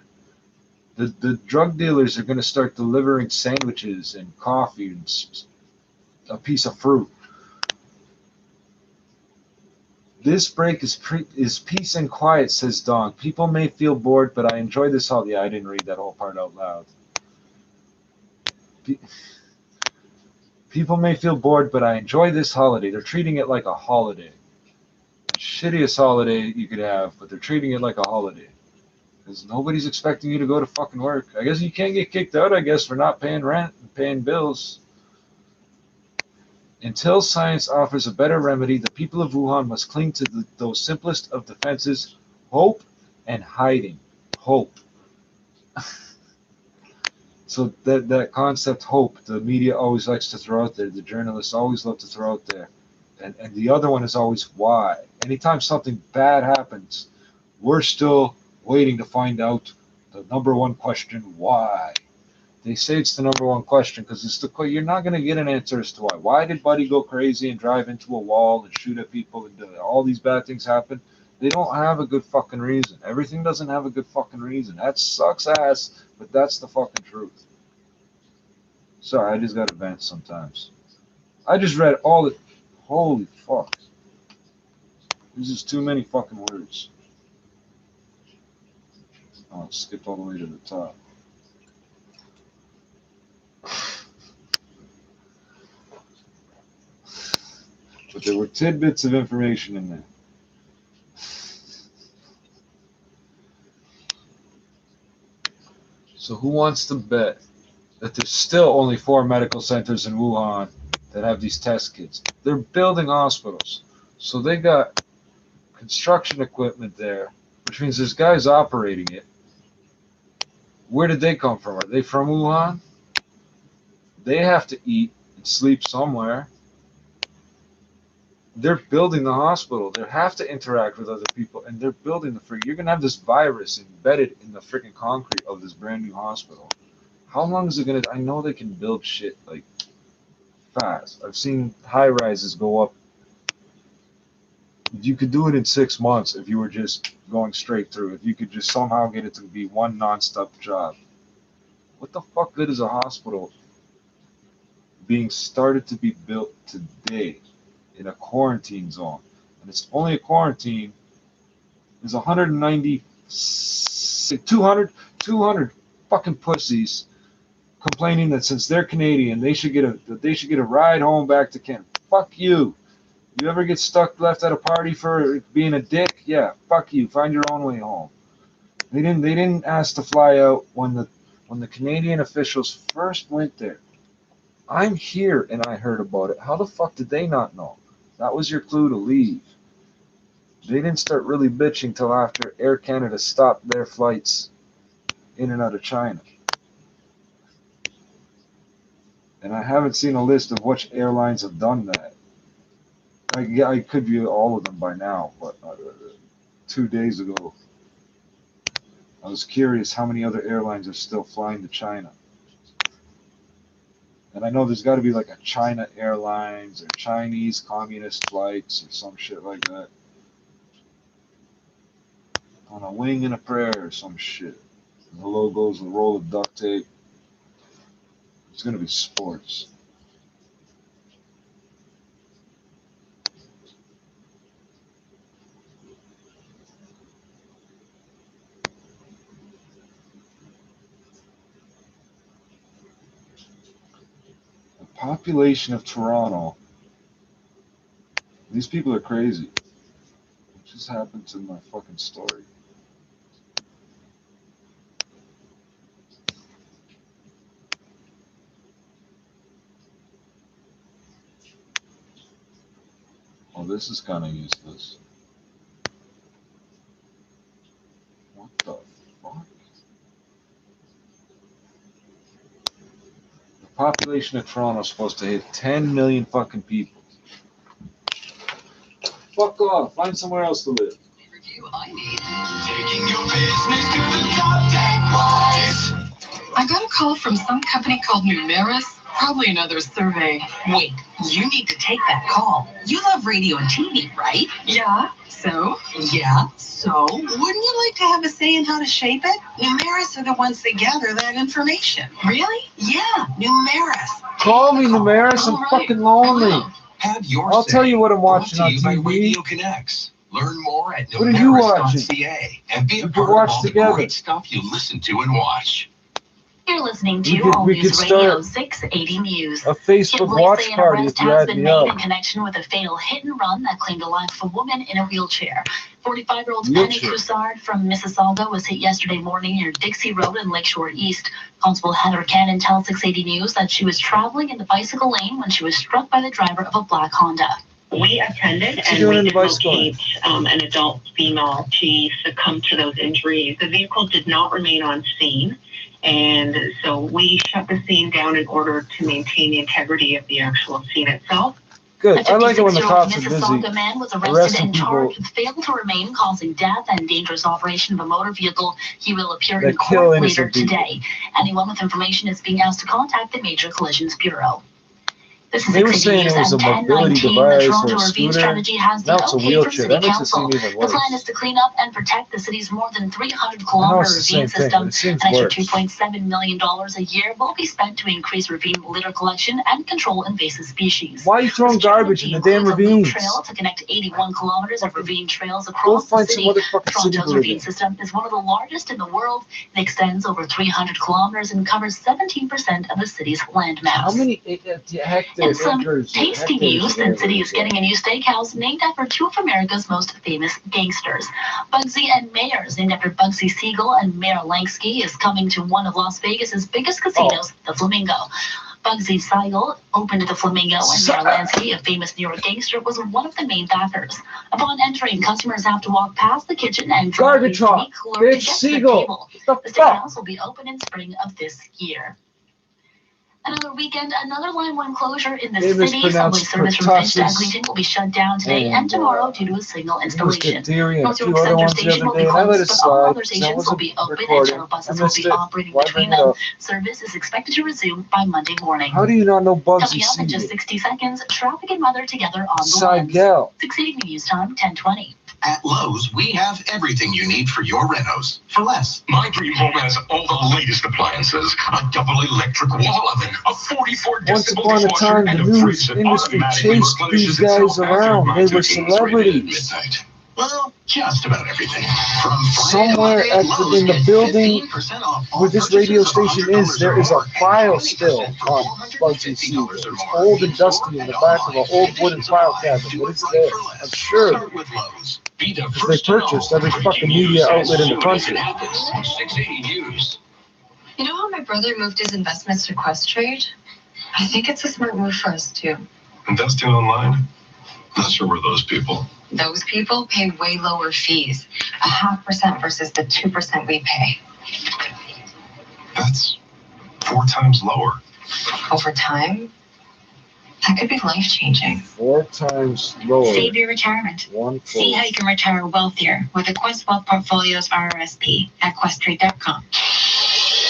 The drug dealers are going to start delivering sandwiches and coffee and a piece of fruit. This break is peace and quiet, says Dawn. People may feel bored, but I enjoy this holiday. Yeah, I didn't read that whole part out loud. People may feel bored, but I enjoy this holiday. They're treating it like a holiday. The shittiest holiday you could have, but they're treating it like a holiday. Because nobody's expecting you to go to fucking work. I guess you can't get kicked out, I guess, for not paying rent and paying bills. Until science offers a better remedy, the people of Wuhan must cling to those simplest of defenses, hope and hiding. Hope. So that concept, hope, the media always likes to throw out there. The journalists always love to throw out there. And the other one is always why. Anytime something bad happens, we're still waiting to find out the number one question, why? They say it's the number one question because it's the you're not going to get an answer as to why. Why did Buddy go crazy and drive into a wall and shoot at people and all these bad things happen? They don't have a good fucking reason. Everything doesn't have a good fucking reason. That sucks ass, but that's the fucking truth. Sorry, I just got to vent sometimes. I just read all the... Holy fuck. This is too many fucking words. Oh, it skipped all the way to the top. But there were tidbits of information in there. So who wants to bet that there's still only 4 medical centers in Wuhan that have these test kits? They're building hospitals. So they got construction equipment there, which means there's guys operating it. Where did they come from? Are they from Wuhan? They have to eat and sleep somewhere. They're building the hospital. They have to interact with other people, and they're building the freaking... You're going to have this virus embedded in the freaking concrete of this brand new hospital. How long is it going to... I know they can build shit, like, fast. I've seen high-rises go up. You could do it in 6 months if you were just going straight through. If you could just somehow get it to be one non-stop job. What the fuck good is a hospital being started to be built today in a quarantine zone? And it's only a quarantine. There's 200 fucking pussies complaining that since they're Canadian, they should get a ride home back to Canada. Fuck you. You ever get left at a party for being a dick? Yeah, fuck you. Find your own way home. They didn't ask to fly out when the Canadian officials first went there. I'm here and I heard about it. How the fuck did they not know? That was your clue to leave. They didn't start really bitching till after Air Canada stopped their flights in and out of China. And I haven't seen a list of which airlines have done that. I could view all of them by now, but 2 days ago, I was curious how many other airlines are still flying to China. And I know there's got to be like a China Airlines or Chinese Communist Flights or some shit like that. On a wing and a prayer or some shit. And the logo's a roll of duct tape. It's going to be sports. Population of Toronto. These people are crazy. What just happened to my fucking story? Oh, this is kind of useless. What the fuck? Population of Toronto is supposed to hit 10 million fucking people. Fuck off. Find somewhere else to live. Taking your business to the top 10 wise. I got a call from some company called Numeris. Probably another survey. Wait, you need to take that call. You love radio and TV, right? Yeah, so? Yeah, so? Wouldn't you like to have a say in how to shape it? Numeris are the ones that gather that information. Really? Yeah, Numeris. Call me, Numeris. I'm fucking lonely. Have your I'll say. tell you what I'm watching on Brought to you by TV. Radio Connects. Learn more at What are you watching? numeris.ca and be a We part could watch of all together. the great stuff you listen to and watch. You're listening We to could- All we News could Radio start 680 News. a Facebook Police watch say an party arrest if you has had been me made in up. connection with a fatal hit and run that claimed the life of a woman in a wheelchair. 45-year-old Penny Wheelchair. Coussard from Mississauga was hit yesterday morning near Dixie Road in Lakeshore East. Constable Heather Cannon tells 680 News that she was traveling in the bicycle lane when she was struck by the driver of a black Honda. We attended What's she and doing we in the did bicycle locate an adult female. She succumbed to those injuries. The vehicle did not remain on scene, and so we shut the scene down in order to maintain the integrity of the actual scene itself. Good. I like it when the 56-year-old cops are busy Mississauga man was arrested arresting and people charged with failure to remain, causing death, and dangerous operation of a motor vehicle. He will appear that in kill court later innocent people. today. Anyone with information is being asked to contact the Major Collisions Bureau. This is They were 680 saying News it was at a mobility 10:19. The device Toronto or a Ravine scooter. strategy has the Now it's a okay from wheelchair. City That makes it Council. seem even The plan worse. is to clean up and protect the city's more than 300 I know kilometer it's the ravine same thing, system. but it seems An extra worse. $2.7 million a year will be spent to increase ravine litter collection and control invasive species. Why are you throwing garbage in the damn ravines? Trail to connect 81 kilometers of ravine trails Go across the find some city. other fucking city to Toronto's live ravine in. system is one of the largest in the world. It extends over 300 kilometers and covers 17% of the city's land mass. How many In some tasty news, Sin City is getting a new steakhouse named after two of America's most famous gangsters. Bugsy and Mayor is named after Bugsy Siegel, and Mayor Lansky is coming to one of Las Vegas's biggest casinos, the Flamingo. Bugsy Siegel opened the Flamingo, and Mayor Lansky, a famous New York gangster, was one of the main backers. Upon entering, customers have to walk past the kitchen and drive a Garbage truck. unique cooler to Bitch, get to the Siegel. table. What The the fuck? steakhouse will be open in spring of this year. Another weekend, another Line 1 closure in the They city. Subway mispronounced service from Finch to pertussis. Eglinton will be shut down today and tomorrow due to a signal There was installation. diphtheria and a North few York other Center ones the Station other will day, be and I let closed, it but all slide other because I stations will wasn't be open and recording. shuttle I buses will missed be it. operating Why between bring it them. up? Service is expected to resume by Monday morning. How do you not know Bugsy Coming up in just Siegel? 60 seconds, traffic and weather together on the lens. Seigel. 680 News Time, 10:20. At Lowe's, we have everything you need for your renos for less. My dream home has all the latest appliances. A double electric wall oven, a 44 Once decibel upon a dishwasher, time, the and a news fridge that industry automatically chased replenishes these guys itself after around. my They were two teams rated at celebrities. midnight. Well, just about everything. From Somewhere in the building where this radio station is, there is a file still on Bugsy Siegel. It's old and dusty in the back of an old wooden file cabinet, but it's there. I'm sure of it. Because they purchased every fucking media outlet in the country. 680 News. You know how my brother moved his investments to Questrade? I think it's a smart move for us too. Investing online? Not sure we're those people. Those people pay way lower fees, 0.5% versus the 2% we pay. That's 4 times lower. Over time, that could be life-changing. 4 times lower. Save your retirement. 1 See how you can retire wealthier with the Quest Wealth Portfolio's RRSP at questrade.com.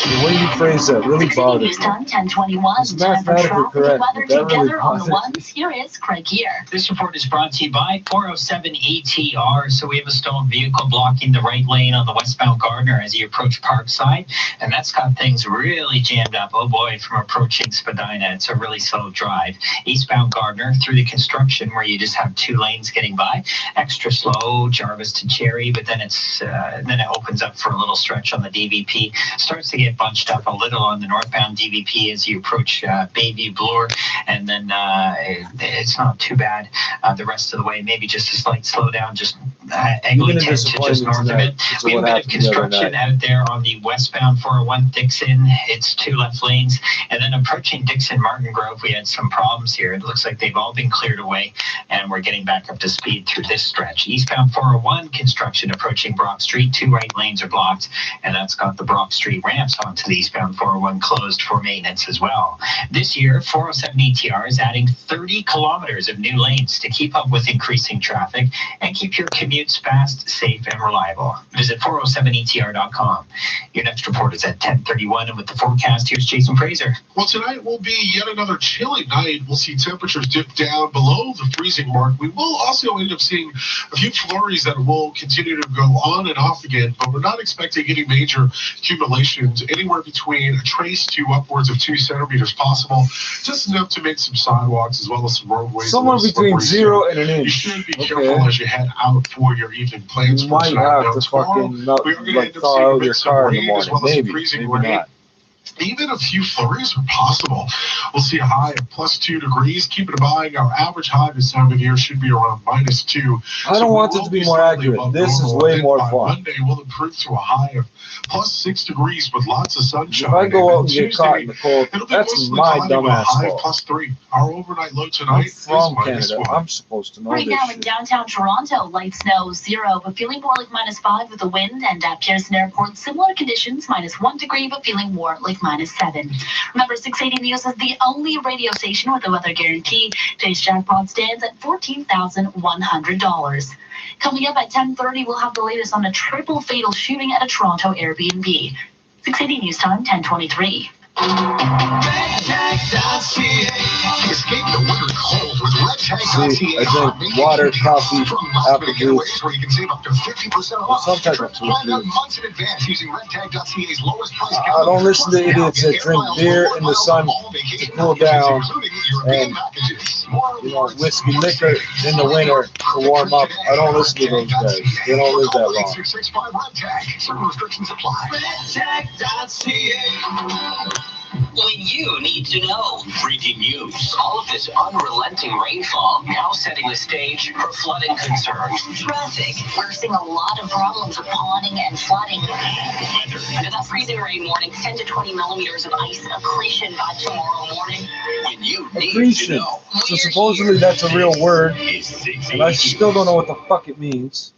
The way you phrase that really bothered News me. Time, 10:21. It's Time for mathematically traffic and correct, weather but that really together on the bothered ones. Here is Craig here. This report is brought to you by 407 ATR. So we have a stolen vehicle blocking the right lane on the westbound Gardner as you approach Parkside. And that's got things really jammed up. Oh boy, from approaching Spadina, it's a really slow drive. Eastbound Gardner through the construction where you just have 2 lanes getting by. Extra slow, Jarvis to Cherry, but then then it opens up for a little stretch on the DVP. Starts to get bunched up a little on the northbound DVP as you approach Bayview Bloor, and then it's not too bad the rest of the way. Maybe just a slight slowdown, just Eglinton to just north of it. We have a bit of construction out there on the westbound 401 Dixon. It's 2 left lanes, and then approaching Dixon Martin Grove, we had some problems here. It looks like they've all been cleared away, and we're getting back up to speed through this stretch. Eastbound 401 construction approaching Brock Street, 2 right lanes are blocked, and that's got the Brock Street ramps onto the eastbound 401 closed for maintenance as well. This year, 407 ETR is adding 30 kilometers of new lanes to keep up with increasing traffic and keep your commutes fast, safe, and reliable. Visit 407etr.com. Your next report is at 10:31, and with the forecast, here's Jason Fraser. Well, tonight will be yet another chilly night. We'll see temperatures dip down below the freezing mark. We will also end up seeing a few flurries that will continue to go on and off again, but we're not expecting any major accumulations, anywhere between a trace to upwards of 2 centimeters possible, just enough to make some sidewalks as well as some roadways. Somewhere between 0 and an inch. You should be careful as you head out for your evening plans. You might have to fucking melt, like thaw out your car in the morning. Maybe, maybe not. Even a few flurries are possible. We'll see a high of +2 degrees. Keep in mind, our average high this time of year should be around -2. I don't want it to be more accurate. This is way more fun. Monday will improve to a high of +6 degrees with lots of sunshine. If I go out and get Tuesday, caught in the cold, that's my dumbass high fault. +3. Our overnight low I'm tonight from is Canada. -1. I'm supposed to know Right this now in shit. downtown Toronto, light snow 0, but feeling more like -5 with the wind. And at Pearson Airport, similar conditions, -1 degree, but feeling more like with -7. Remember, 680 News is the only radio station with a weather guarantee. Today's jackpot stands at $14,100. Coming up at 10:30, we'll have the latest on a triple fatal shooting at a Toronto Airbnb. 680 News Time, 10:23. Escape the winter cold with redtag.ca. See, I drink water, coffee, apple juice, where you can save up to 50% off. some type of fruit Plan out juice. months in advance using redtag.ca's lowest price. I don't listen to idiots that drink beer in the sun to cool down and, whiskey liquor in the winter to warm up. I don't listen to those guys. They don't live that long. 665 redtag. Certain restrictions apply. When you need to know. Breaking news. All of this unrelenting rainfall now setting the stage for flooding concerns. Traffic. We're seeing a lot of problems with ponding and flooding. Under that freezing rain warning, 10 to 20 millimeters of ice accretion by tomorrow morning. When you need to Accretion. know. So supposedly that's a real word, and I still don't know what the fuck it means.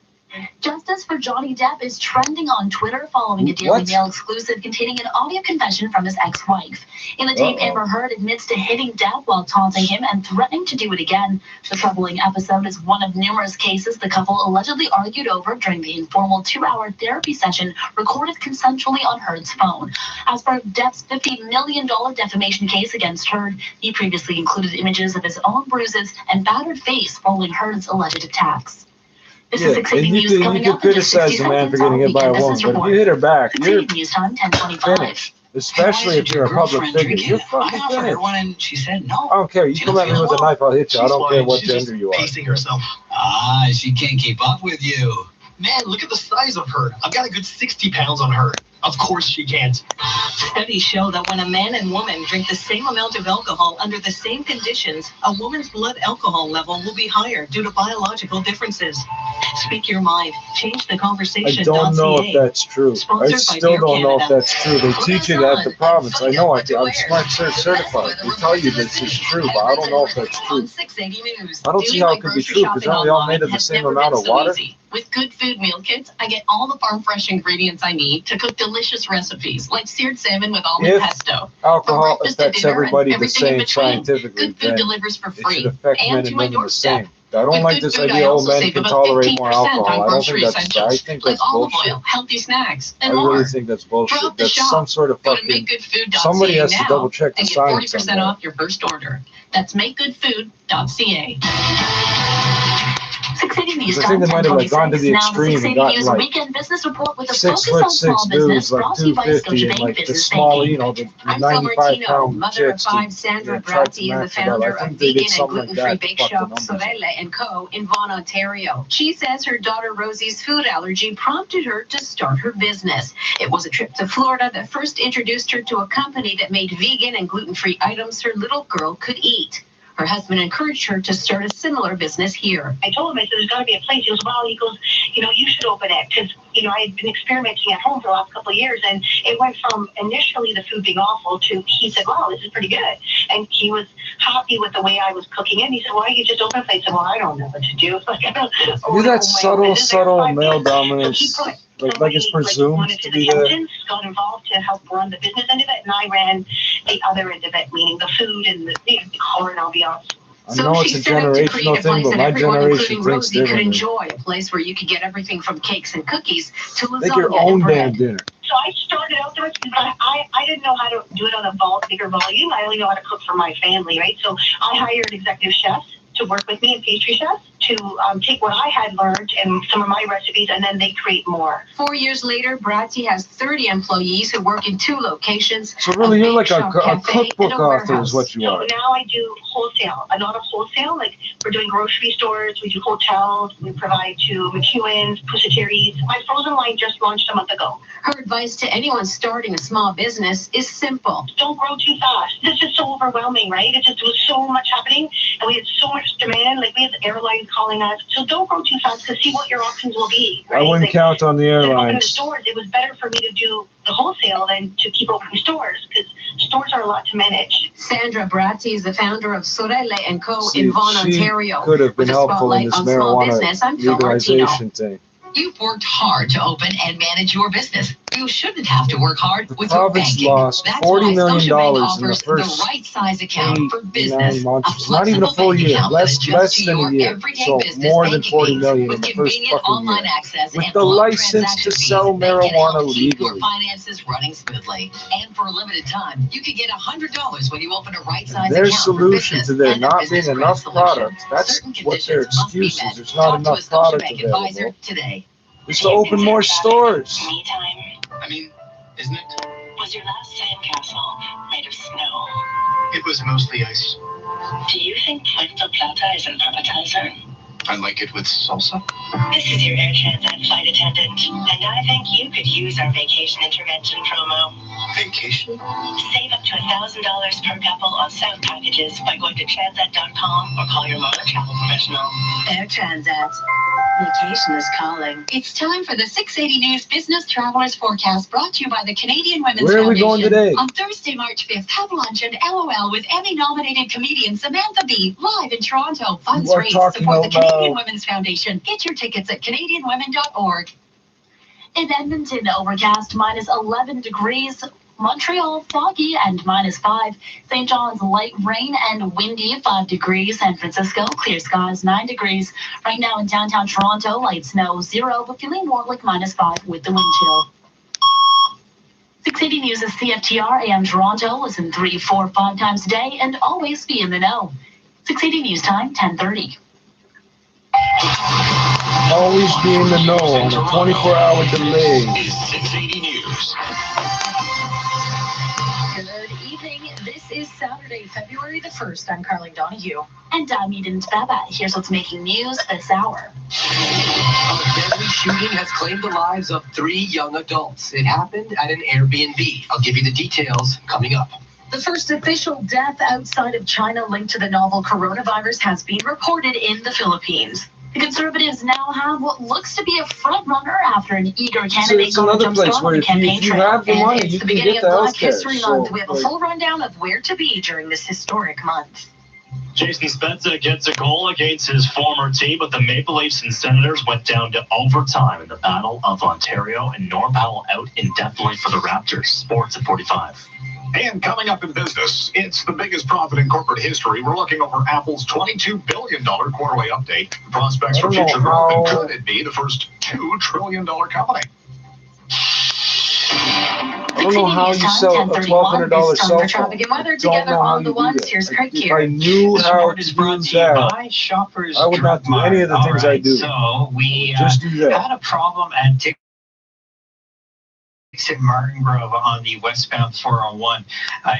Justice for Johnny Depp is trending on Twitter following a Daily What? Mail exclusive containing an audio confession from his ex-wife. In the tape, Amber Heard admits to hitting Depp while taunting him and threatening to do it again. The troubling episode is one of numerous cases the couple allegedly argued over during the informal 2-hour therapy session recorded consensually on Heard's phone. As part of Depp's $50 million defamation case against Heard, he previously included images of his own bruises and battered face following Heard's alleged attacks. This is Yeah, 680 and News you coming can up in just 60 criticize a man for seconds on getting hit by a Weekend woman, Business but if Report. you hit her back, you're 680 News Time, 10:25. finished. Especially if you're a public figure. You're fucking finished. One and she said no. I don't care. You come at me with a knife, I'll hit you. I don't care what gender you are. Pacing herself. Ah, she can't keep up with you. Man, look at the size of her. I've got a good 60 pounds on her. Of course she can't. Studies show that when a man and woman drink the same amount of alcohol under the same conditions, a woman's blood alcohol level will be higher due to biological differences. Speak your mind. Change the I conversation. don't know if that's true. I Sponsored by still Beer don't know if Canada. that's true. They teach it at the province. I know I'm Smart Search certified. They tell you this is true, but I don't know if that's true. On 680 News. I don't see how it could be true, because aren't we all made of the same amount of water? With Good Food Meal Kits, I get all the farm fresh ingredients I need to cook delicious recipes like seared salmon with almond If pesto. alcohol breakfast to affects dinner and everybody the everything in same between. scientifically, Good Food then delivers for it should free affect and men to and my women the doorstep. same. I don't With like Good this Food, I idea old also men save can about tolerate more 15% alcohol. on I don't grocery think that's. I essentials think like that's olive bullshit. oil, healthy snacks, I and more. really think that's bullshit. Throughout the That's shop, some sort of go to fucking. makegoodfood.ca Somebody has to now double check the and get science 40% on that. off your first order. That's makegoodfood.ca. 680 News I Time, think they might have like gone to the 10:26. Now, the extreme and 680 gotten News like Weekend Business Report with a 6 focus on foot small 6 business, dudes like brought to you by 250 and Scotiabank like the Business small, Banking. you know, the I'm Phil 95 Martino, pound mother of chicks. 5, Sandra that tried to Bratti, the match it up. founder I of think they vegan get and something like gluten-free that to bake fuck the shop numbers. Sorelle & Co. in Vaughan, Ontario. She says her daughter Rosie's food allergy prompted her to start her business. It was a trip to Florida that first introduced her to a company that made vegan and gluten-free items her little girl could eat. Her husband encouraged her to start a similar business here. I told him, I said, there's got to be a place. He goes, wow. He goes, you should open it. Because, I had been experimenting at home for the last couple of years. And it went from initially the food being awful to, he said, wow, this is pretty good. And he was happy with the way I was cooking it. And he said, why don't you just open a place? I said, well, I don't know what to do. Like, I don't You got subtle male dominance. Like it's presumed one of to his be there. accountants got involved to help run the business end of it, and I ran the other end of it, meaning the food and the decor and ambiance. I know it's a generational thing, but my generation thinks Rosie could differently. enjoy, a place where you could get everything from cakes and cookies to lasagna Make your and own bread. damn dinner. So I started out there, but I didn't know how to do it on a bigger volume. I only know how to cook for my family, right? So I hired executive chefs to work with me and pastry chefs to take what I had learned and some of my recipes, and then they create more. 4 years later, Bratti has 30 employees who work in 2 locations. So really, you're like a cafe cookbook and a author warehouse. is what you So are. now I do wholesale, a lot of wholesale. Like we're doing grocery stores, we do hotels, we provide to McEwen's, Pusatiri's. My frozen line just launched a month ago. Her advice to anyone starting a small business is simple. Don't grow too fast. This is so overwhelming, right? It just was so much happening, and we had so much demand. Like we had airlines calling us. So don't grow too fast, because see what your options will be. I Right? wouldn't Like, count on the instead of opening the airlines. stores, it was better for me to do the wholesale than to keep opening stores, because stores are a lot to manage. Sandra Bratti is the founder of Sorelle & Co. See, in Vaughan, she Ontario. could have been With a helpful in spotlight this on small marijuana business, I'm Phil Martino. legalization thing. You've worked hard to open and manage your business. You shouldn't have to work hard with your province banking. lost That's $40 why million Scotiabank in the offers first the right size account for business. 9 months. A It's not even a flexible full bank year, account that less adjusts to than a your year. everyday So business more than banking 40 needs million with in the first convenient fucking online year. access With and the low license transaction to fees sell that can marijuana help keep your legally. finances running smoothly. And for a limited time, you could get $100 when you open a right size Their account for solution business to there and a not business being credit enough solution. product, that's Certain what their conditions must be excuse met. is. There's not Talk to a enough product Scotiabank advisor available. today. Just to open more stores. I mean, isn't it? Was your last sandcastle made of snow? It was mostly ice. Do you think Puerto Plata is an appetizer? I like it with salsa. This is your Air Transat flight attendant, and I think you could use our vacation intervention promo. Vacation? Save up to $1,000 per couple on sound packages by going to transat.com or call your motor travel professional. Air Transat. Vacation is calling. It's time for the 680 News Business Travelers Forecast, brought to you by the Canadian Women's Where are we Foundation. going today? On Thursday, March 5th, have lunch and LOL with Emmy-nominated comedian Samantha Bee, live in Toronto. Funds You are raised talking support the out loud. Canadian Women's Foundation. Get your tickets at canadianwomen.org. In Edmonton, overcast, minus 11 degrees. Montreal, foggy and minus 5. St. John's, light rain and windy, 5 degrees. San Francisco, clear skies, 9 degrees. Right now in downtown Toronto, light snow, 0, but feeling more like minus 5 with the wind chill. 680 News is CFTR AM Toronto. Listen 3, 4, 5 times a day and always be in the know. 680 News time, 10:30. Always be in the know on a 24-hour delay. Is 680 News. Good evening. This is Saturday, February the 1st. I'm Carly Donahue. And I'm Eden Baba. Here's what's making news this hour. A deadly shooting has claimed the lives of 3 young adults. It happened at an Airbnb. I'll give you the details coming up. The first official death outside of China linked to the novel coronavirus has been reported in the Philippines. The Conservatives now have what looks to be a front runner after an eager candidate it's got a another jump place start where on the if you- campaign if you trail. have the And money, it's you the can beginning get of the Black healthcare, History Month. so, We have a like- full rundown of where to be during this historic month. Jason Spezza gets a goal against his former team, but the Maple Leafs and Senators went down to overtime in the Battle of Ontario, and Norm Powell out indefinitely for the Raptors. Sports at 45. And coming up in business, it's the biggest profit in corporate history. We're looking over Apple's $22 billion quarterly update. The prospects for I don't know future growth, and how- could it be the first $2 trillion company? I don't know how you sell a $1,200 cell phone. Traffic and weather I don't together know how on the you do ones. that. Here's Craig If here. I knew This how report to is brought use to you that, by Shoppers I would not do any of the Drug things Mart. I do. So we Just do that. had a problem at Dixon Martin Grove on the westbound 401.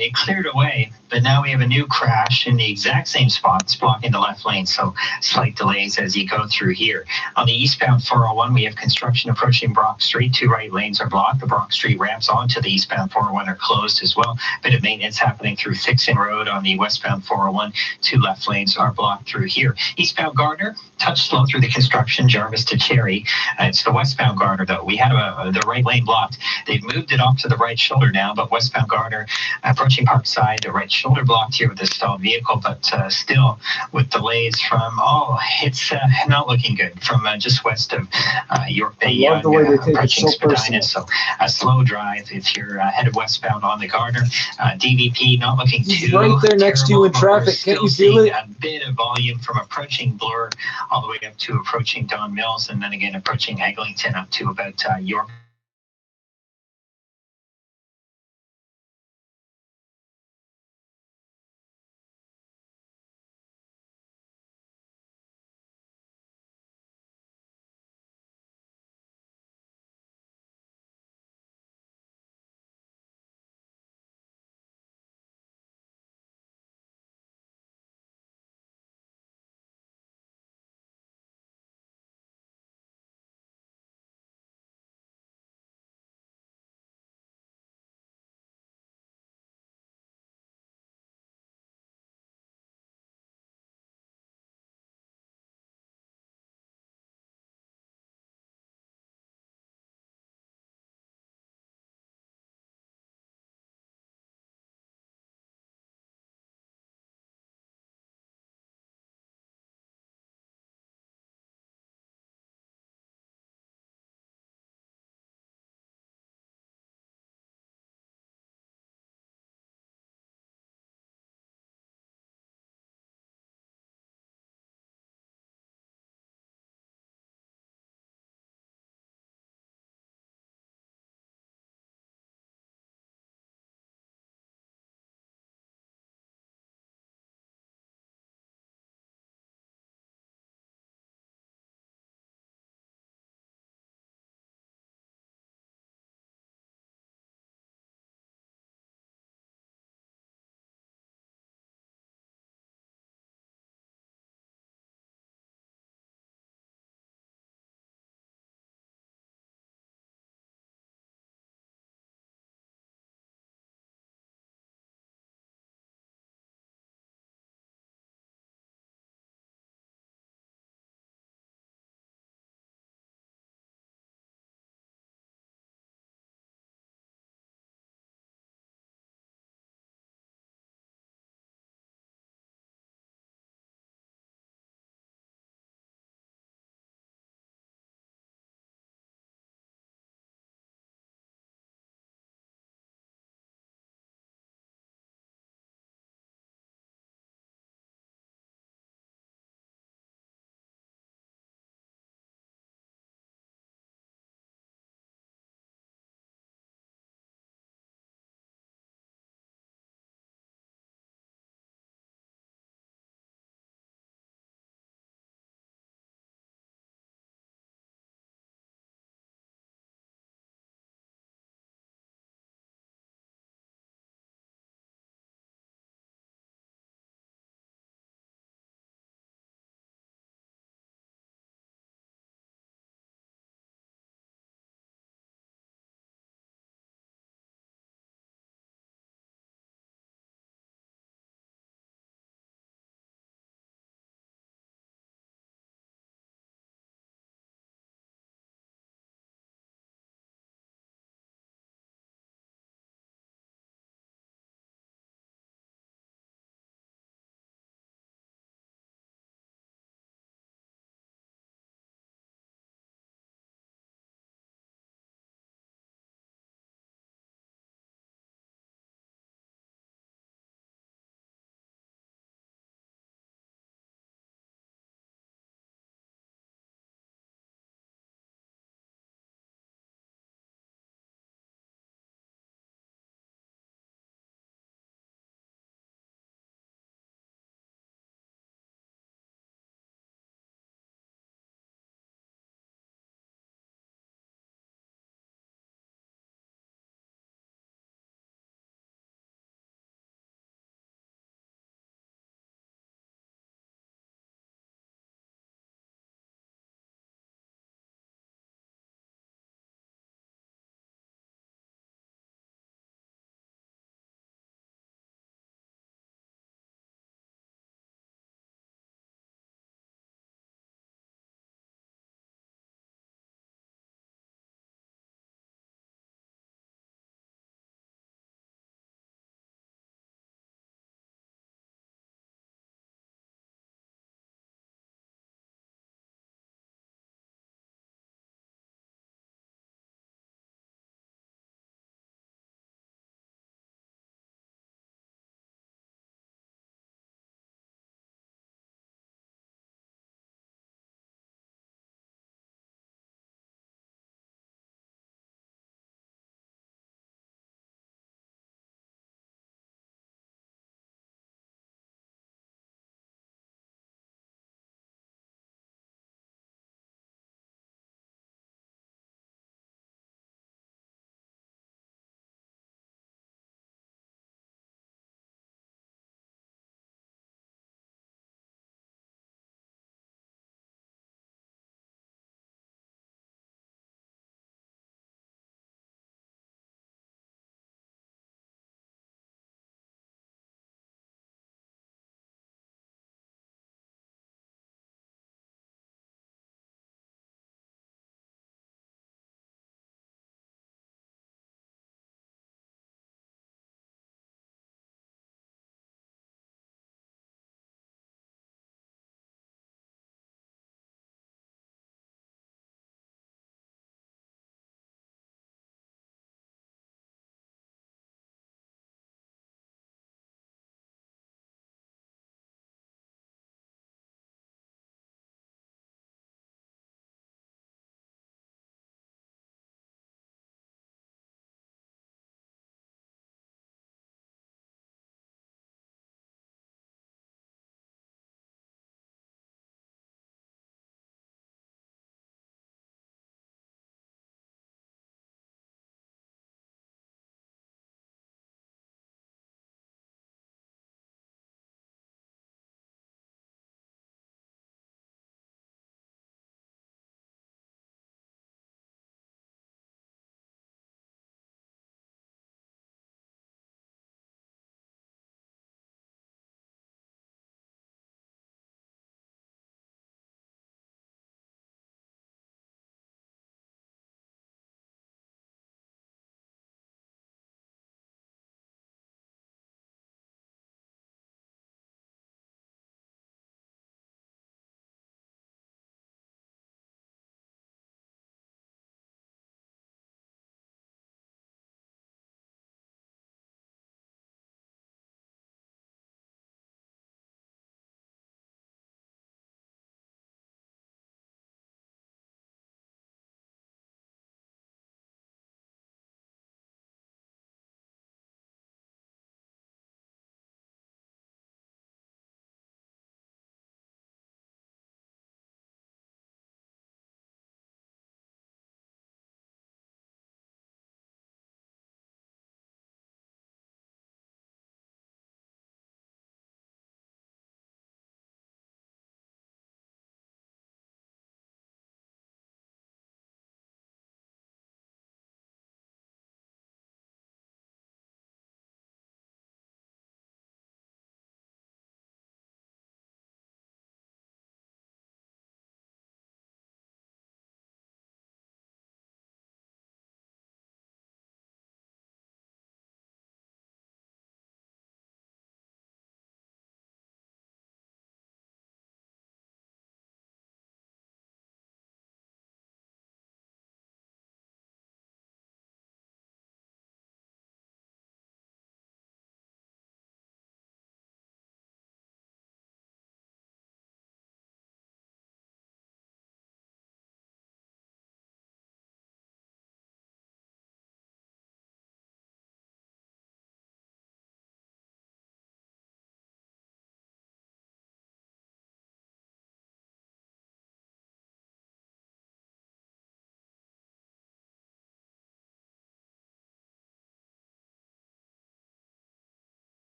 It cleared away, but now we have a new crash in the exact same spot. It's blocking the left lane, so slight delays as you go through here. On the eastbound 401, we have construction approaching Brock Street. 2 right lanes are blocked. The Brock Street ramps onto the eastbound 401 are closed as well. Bit of maintenance happening through Thixon Road on the westbound 401. 2 left lanes are blocked through here. Eastbound Gardner, touch slow through the construction, Jarvis to Cherry. It's the westbound Gardner, though. We had the right lane blocked. They've moved it off to the right shoulder now, but westbound Gardner approaching Parkside, the right shoulder blocked here with the stalled vehicle, but still with delays from, it's not looking good from just west of York Bay. I love the way they take it approaching so personal. Spadina, so a slow drive if you're headed westbound on the Gardner. DVP not looking He's too right there next to you in terrible, but we're traffic. Can't you still feel seeing it? a bit of volume from approaching Bloor all the way up to approaching Don Mills, and then again approaching Eglinton up to about York